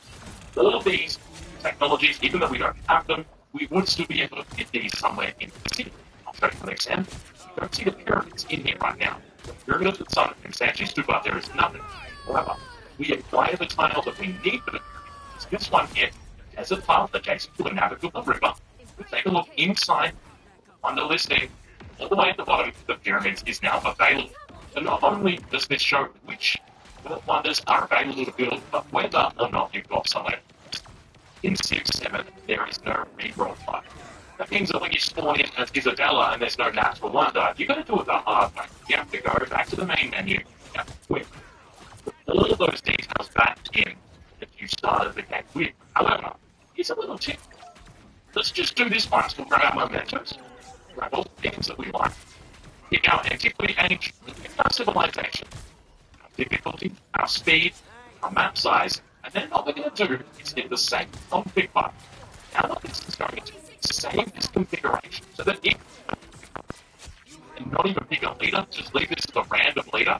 All of these technologies, even though we don't have them, we would still be able to fit these somewhere in the city. I'll show you an example. You don't see the pyramids in here right now. The pyramid at the sun of Constantia Stupa, there is nothing. However, we acquire the tile that we need for the pyramid. It's this one here, the desert tile adjacent to a navigable river. We take a look inside on the listing. All the way at the bottom, the pyramids is now available. So not only does this show which wonders are available to build, but whether or not you've got somewhere. In Civ 7, there is no reroll type. That means that when you spawn in as Isabella and there's no natural wonder, you've got to do it the hard way. You have to go back to the main menu, you have to quit. Put all of those details back in that you started the game with. However, here's a little tip. Let's just do this once. We'll grab our mementos, grab all the things that we want, pick our antiquity age, pick our civilization, our difficulty, our speed, our map size, and then what we're going to do is hit the same config button. Now what this is going to do is save this configuration so that if, and not even pick a leader, just leave this as a random leader,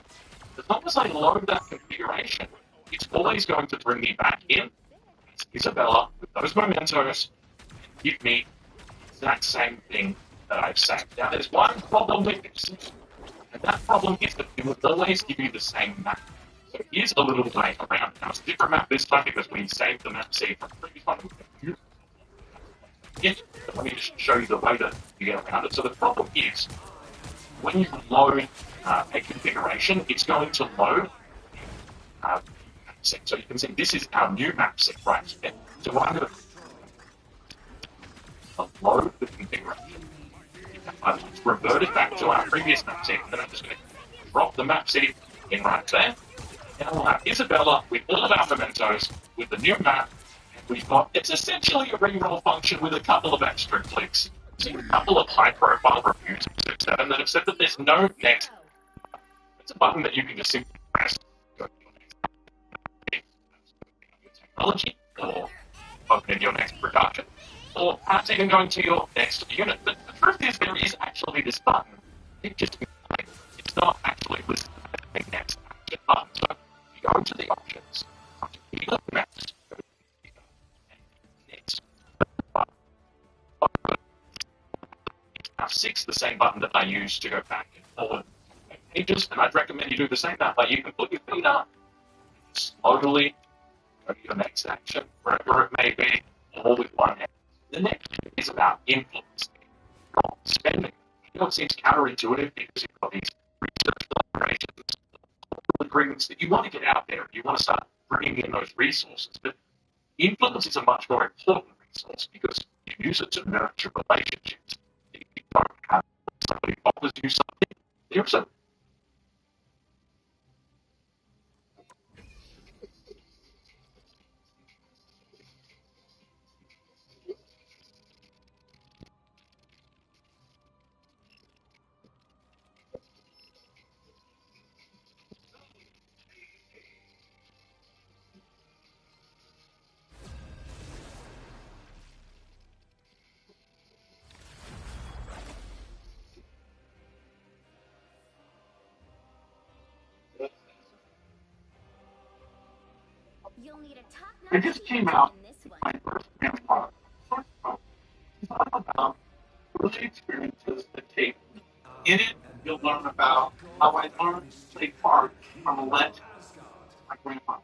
as long as I load that configuration, it's always going to bring me back in as Isabella with those mementos and give me the exact same thing that I've saved. Now there's one problem with this, and that problem is that it will always give you the same map. So here's a little way around. Now it's a different map this time because we saved the map saved from the previous one. Yes, but let me just show you the way that you get around it. So the problem is, when you load a configuration, it's going to load map set. So you can see this is our new map set right here. So what I'm going to load the configuration. I've reverted back to our previous map setting, and I'm just going to drop the map setting in right there. Now we'll have Isabella with all of our mementos with the new map. We've got, it's essentially a reroll function with a couple of extra clicks. I've seen a couple of high-profile reviews of 6.7 that have said that there's no next. It's a button that you can just simply press. Go to your next technology, or open your next production, or perhaps even going to your next unit. But the truth is, there is actually this button. It just it's not actually listed as the next action button. So you go to the options, go to either maps, go to either, and next button. Now 6, the same button that I use to go back and forward pages, and I'd recommend you do the same that way. You can put your feet up, slowly go to your next action, wherever it may be, all with one hand. The next is about influence, not spending. You know, it seems counterintuitive because you've got these research collaborations, agreements that you want to get out there. You want to start bringing in those resources. But influence is a much more important resource because you use it to nurture relationships. If you don't have somebody offers you something, there's a You'll need a It top-notch just came keyboard out in this one. my first grandfather. It's all about early experiences that take. In it, you'll learn about how I learned to take part from a legend, my grandfather.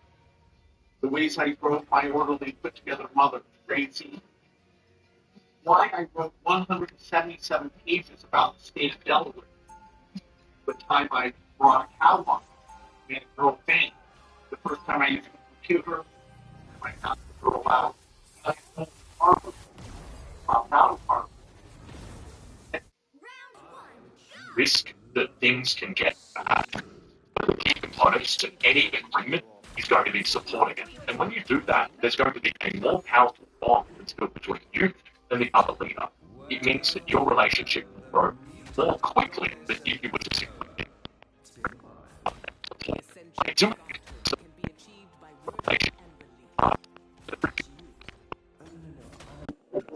The ways I wrote my orderly, put-together mother, Tracy. Why I wrote 177 pages about the state of Delaware. The time I brought a cow on and girl fame. The first time I used a computer, I got to throw out a Harvard, dropped out of Harvard. Risk that things can get bad. One of the key components to any agreement is going to be supporting it. And when you do that, there's going to be a more powerful bond that's built between you and the other leader. It means that your relationship will grow more quickly than if you were to simply support. By doing it,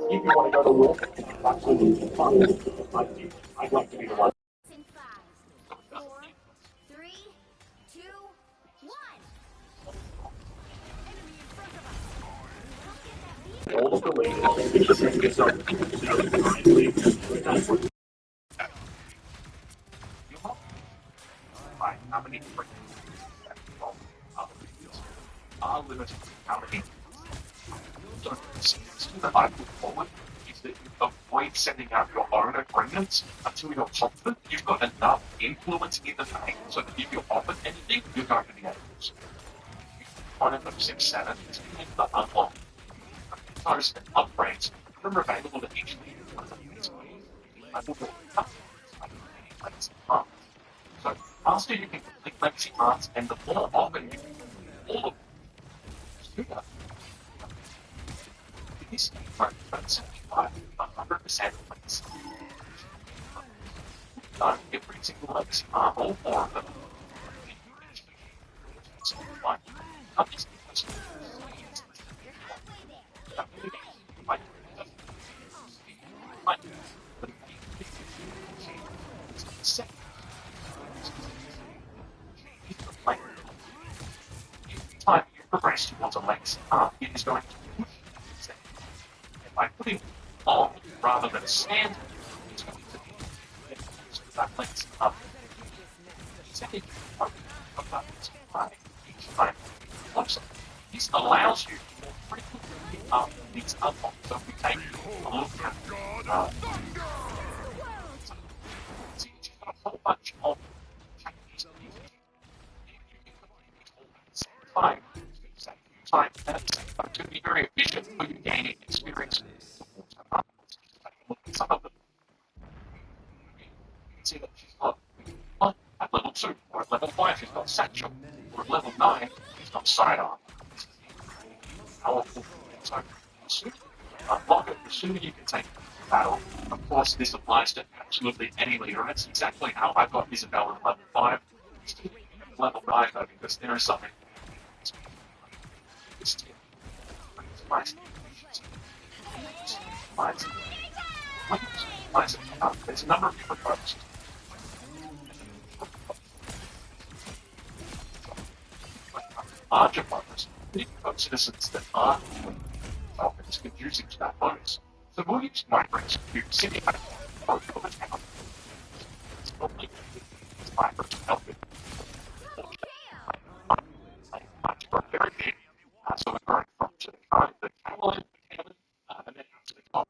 if you want to go to war, absolutely fine. I'd like to be the one. In 5, 4, 3, 2, 1. All of the leaders, because it gets up to how many are limited to how many. So the I put forward is that you avoid sending out your own agreements until you're confident you've got enough influence in the thing so that if you're offered anything, you're going to be able to. One of them 6.7 is the unlock. Those upgrades that are available to each leader. So faster you can complete legacy arts and the more often you can complete all of them. These are 100% points. Not every single legacy art, all 4 of them. Not just because time you progress towards a legacy art, it is going to push you. And by putting on rather than stand, it's going to be that legacy art. Second, each time. This allows you to more frequently pick up these unlocks. So if we take a look at see, you've got a whole bunch of changes time. Time to be very efficient for you gaining experience. Some of them. unlock it, the sooner you can take battle. Of course, this applies to absolutely any leader, and it's exactly how I got Isabella at level 5. Level 9, though, because there is something. There's a number of different folks. Larger bonus, citizens that aren't it's confusing to that bonus. So we'll use migrants to simulate both of the town. It's probably migrants to help it. Very big. So we're going from to the Caroline, and then to the top.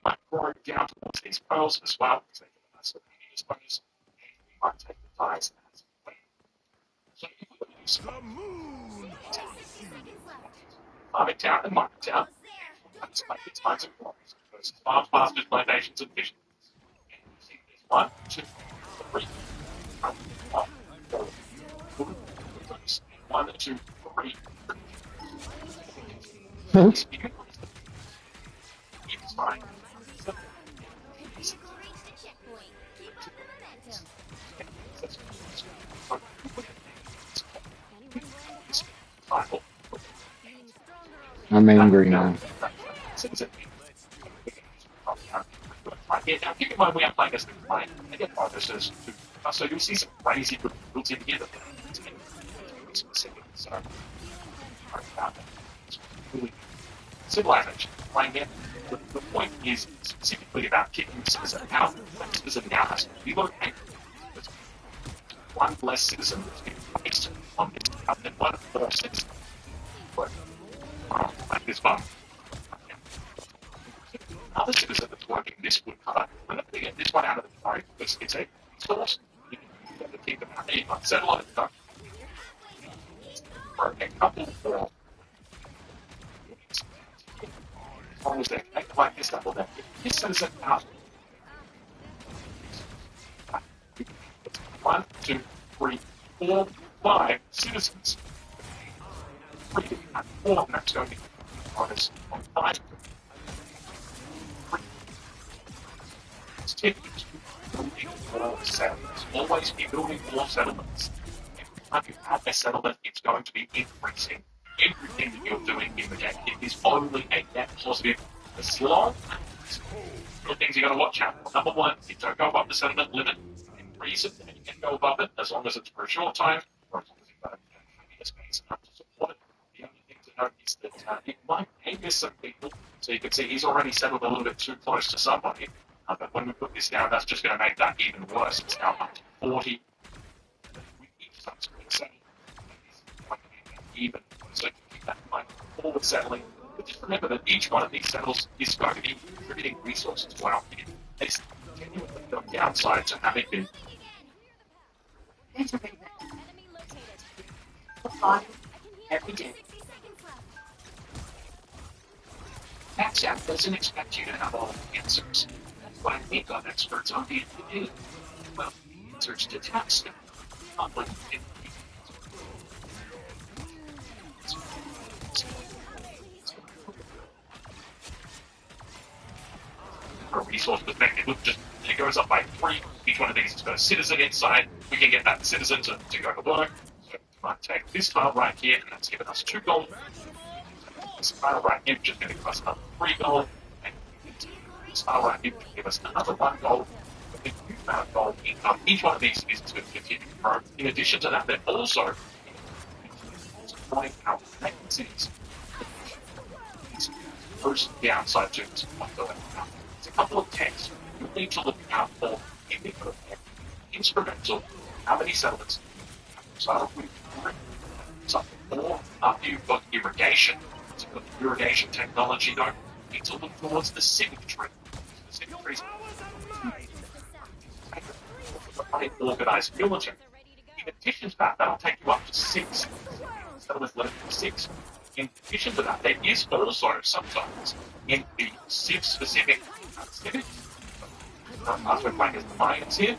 Might grow down towards these pearls as well, because they give us a previous bonus. We might take the ties as well. So if we use the moon, farming town and mining town, that's like its kinds of blocks. Versus farms, pastures, plantations, and fishing. And you see there's 1, 2, 3, 4, 1, 2, 3. It's fine. I'm angry now. Yeah, now keep in mind we are playing as the client. I get bonuses too. So you'll see some crazy built in here that specific. So, civilization. Playing it. The point is specifically about kicking the citizen out. That citizen now has to relocate. There's one less citizen that's been placed on this out than one more citizen. But, like this one. Other citizen that's working this would cover. We're not going to get this one out of the fight because it's a source. You have to keep them out there. You might settle on it. For a couple or as long as they like this level, then this citizen out. 1, 2, 3, 4, 5 citizens. 3 and 4 that's going to be on 5. It's typically building more settlements. Always be building more settlements. Every time you have a settlement, it's going to be increasing everything that you're doing in the game. It is only a net positive. As long as the things you got to watch out for. Number 1, you don't go above the settlement limit. Increase it, and you can go above it as long as it's for a short time, or as long as you've got a space enough to support it. The only thing to note is that it might anger some people. So you can see he's already settled a little bit too close to somebody. But when we put this down, that's just going to make that even worse. It's now up to 40. We need some sort of setting. Even. So keep that in mind. Forward settling. But just remember that each one of these settles is going to be contributing resources to our game. There's genuinely no downside to having been. Every day. Max App doesn't expect you to have all the answers. That's why we got experts on the do. Well, answers to tasks. Not like from a resource perspective, look, just it goes up by 3. Each one of these has got a citizen inside. We can get that citizen to go to work. So we might take this tile right here, and that's giving us 2 gold. This tile right here, which is going to give us another 3 gold. And this tile right here, which will give us another 1 gold. With a huge amount of gold income. Each one of these is going to continue to grow. In addition to that, they're also supporting our connected cities. It's first downside to this. A couple of texts you need to look out for in the instrumental, how many settlements. So we've something more after you've got irrigation. So you've got irrigation technology, though. You need to look towards the civic tree. The civic trees are an organized military. In addition to that, that'll take you up to 6. Settlements limit to 6. In addition to that, there is also sometimes in the civ-specific civic. As we're playing as the Mayans here,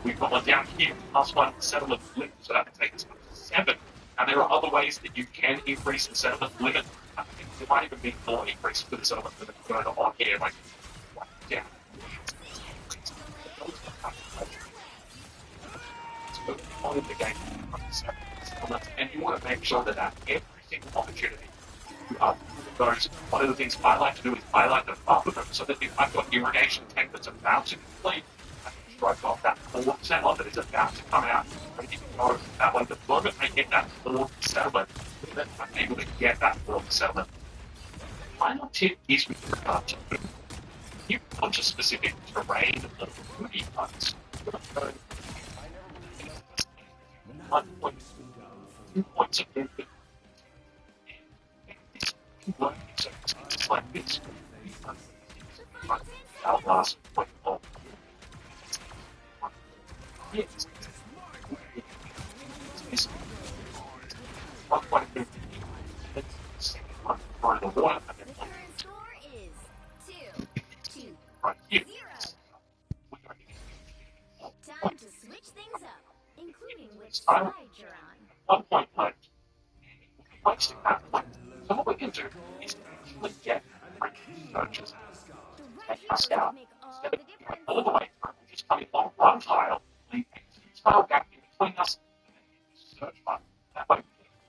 we've got one down here, +1 settlement limit, so that takes us up to 7. And there are other ways that you can increase the settlement limit. It might even be more increase for this element than it's going on here. Like, yeah. On the game, and you want to make sure that at every single opportunity, those, one of the things I like to do is I like to buffer them so that if I've got irrigation tank that's about to complete, I can strike off that 4% of it is about to come out. I can go that way. The moment I get that 4 settlement, then I'm able to get that 4 settlement. Final tip is with regard to food. You punch a specific terrain or foodie punch. 1 point, 2 points of movement. So it's like this. Outlast point of yes. It's 1 point of movement. It's final one. Right here. Time to switch things up, including which side you're on. 1 point left. Wasting that point. So what we can do is actually get searches. Take us down. Instead of going all the way through, we're just coming along one tile, leaving a tile gap in between us, and then search button. That way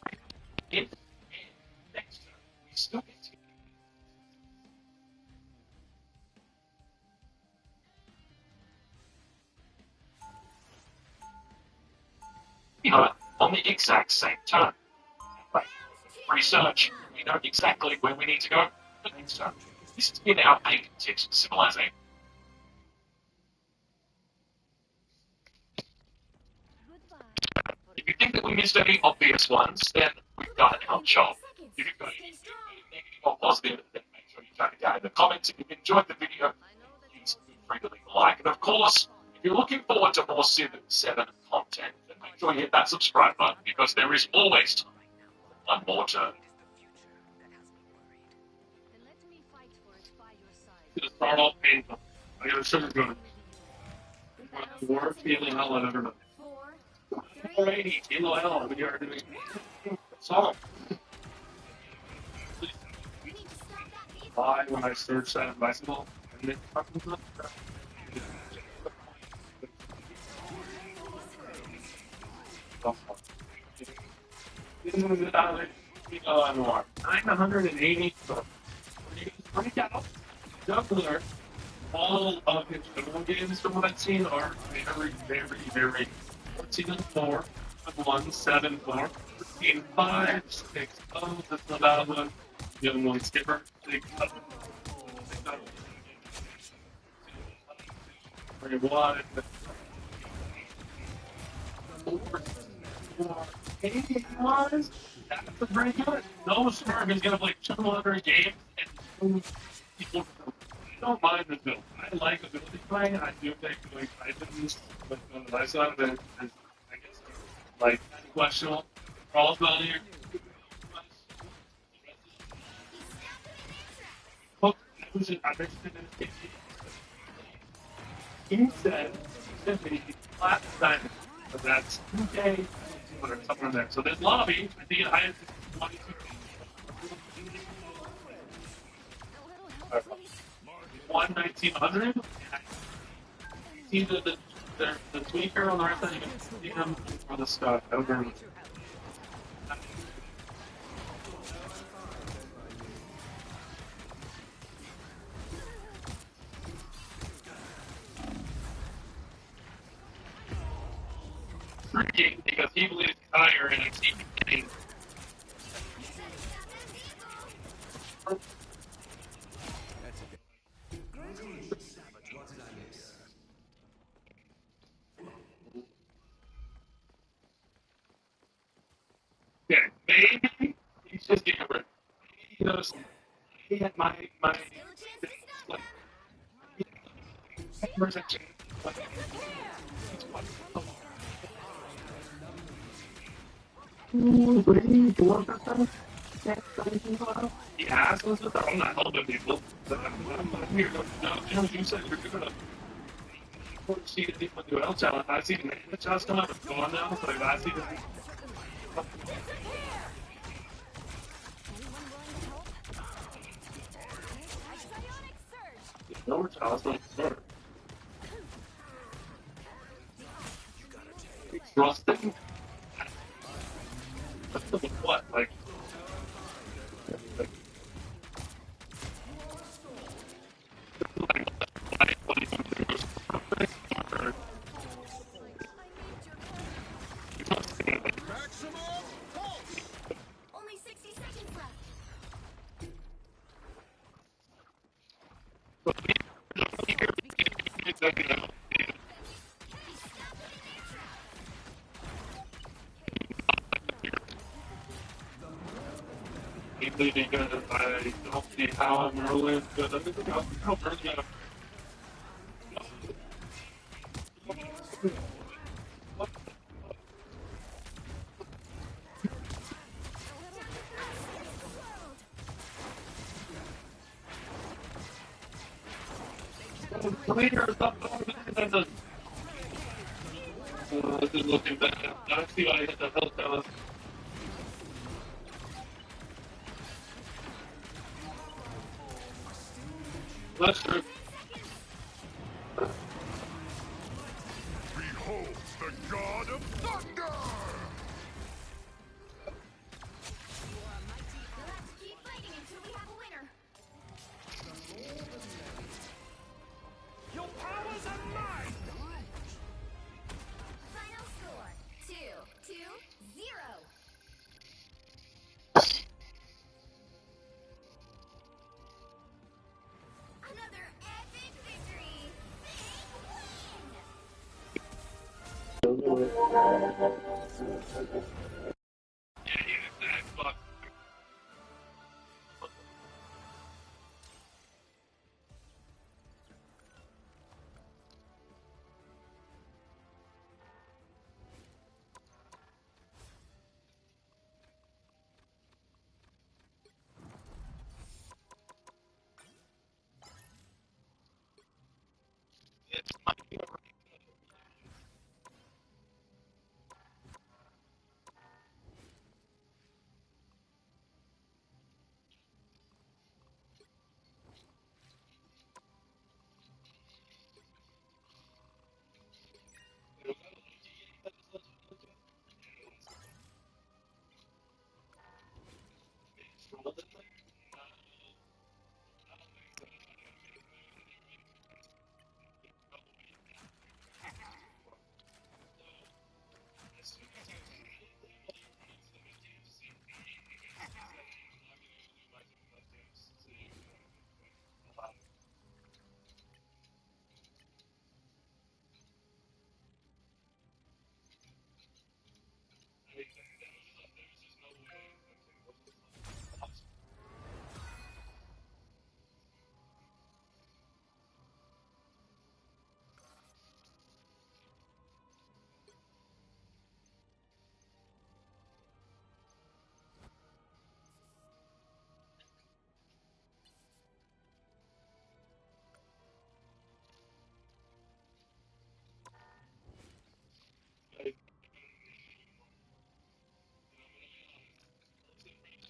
we can next turn, we still get to on the exact same turn. Right. Research. We know exactly where we need to go. The next turn. This has been our big tips for civilizing. If you think that we missed any obvious ones, then we've done our job. If you've got anything negative or positive, then make sure you type it down in the comments. If you've enjoyed the video, please feel free to leave a like. And of course, if you're looking forward to more Civ 7 content, then make sure you hit that subscribe button because there is always time for one more turn. It's gonna start off painful. I got a sugar gun. The worst feeling I'll ever know. 480, LOL, we are doing song. Why when I search that bicycle and it comes up? Anymore. 980. Break out. Juggler. All of his general games from what I've seen are very, very, very 14 and 4, 1, 7, 4, 13, 5, 6, oh, that's the bad one. The other one, skipper, 6, 1, 81. That's pretty good. No Smurf is going to play 200 games and people don't mind the build. I like ability playing. I do think doing items but on the right side of it is, I guess, like questionable. Crawls down here. Hook, I mentioned it. He said, simply, flat diamond. So that's 2K, somewhere there. So there's lobby. I think it highest is 22. 1900. See the tweaker on the right side. You can see him for the stuff over. Freaking because he believes higher and it's even getting. Okay, maybe he's just getting rid. He knows he had my like he asked us that I'm not helping people. I'm here. No, you said you're gonna see the people do L challenge. I see the name challenge come up and go on now, so I see the No chance of start. Trusting. What? Like, Only 60 seconds left. mainly because I don't see how Merlin's gonna how Merlin's gonna later or something. This is looking bad. I see why I hit the health balance. That's true. Behold the god of thunder! You'll have to keep fighting until we have a winner. Your powers are mine! Final score 2-0. Another epic victory. Big win.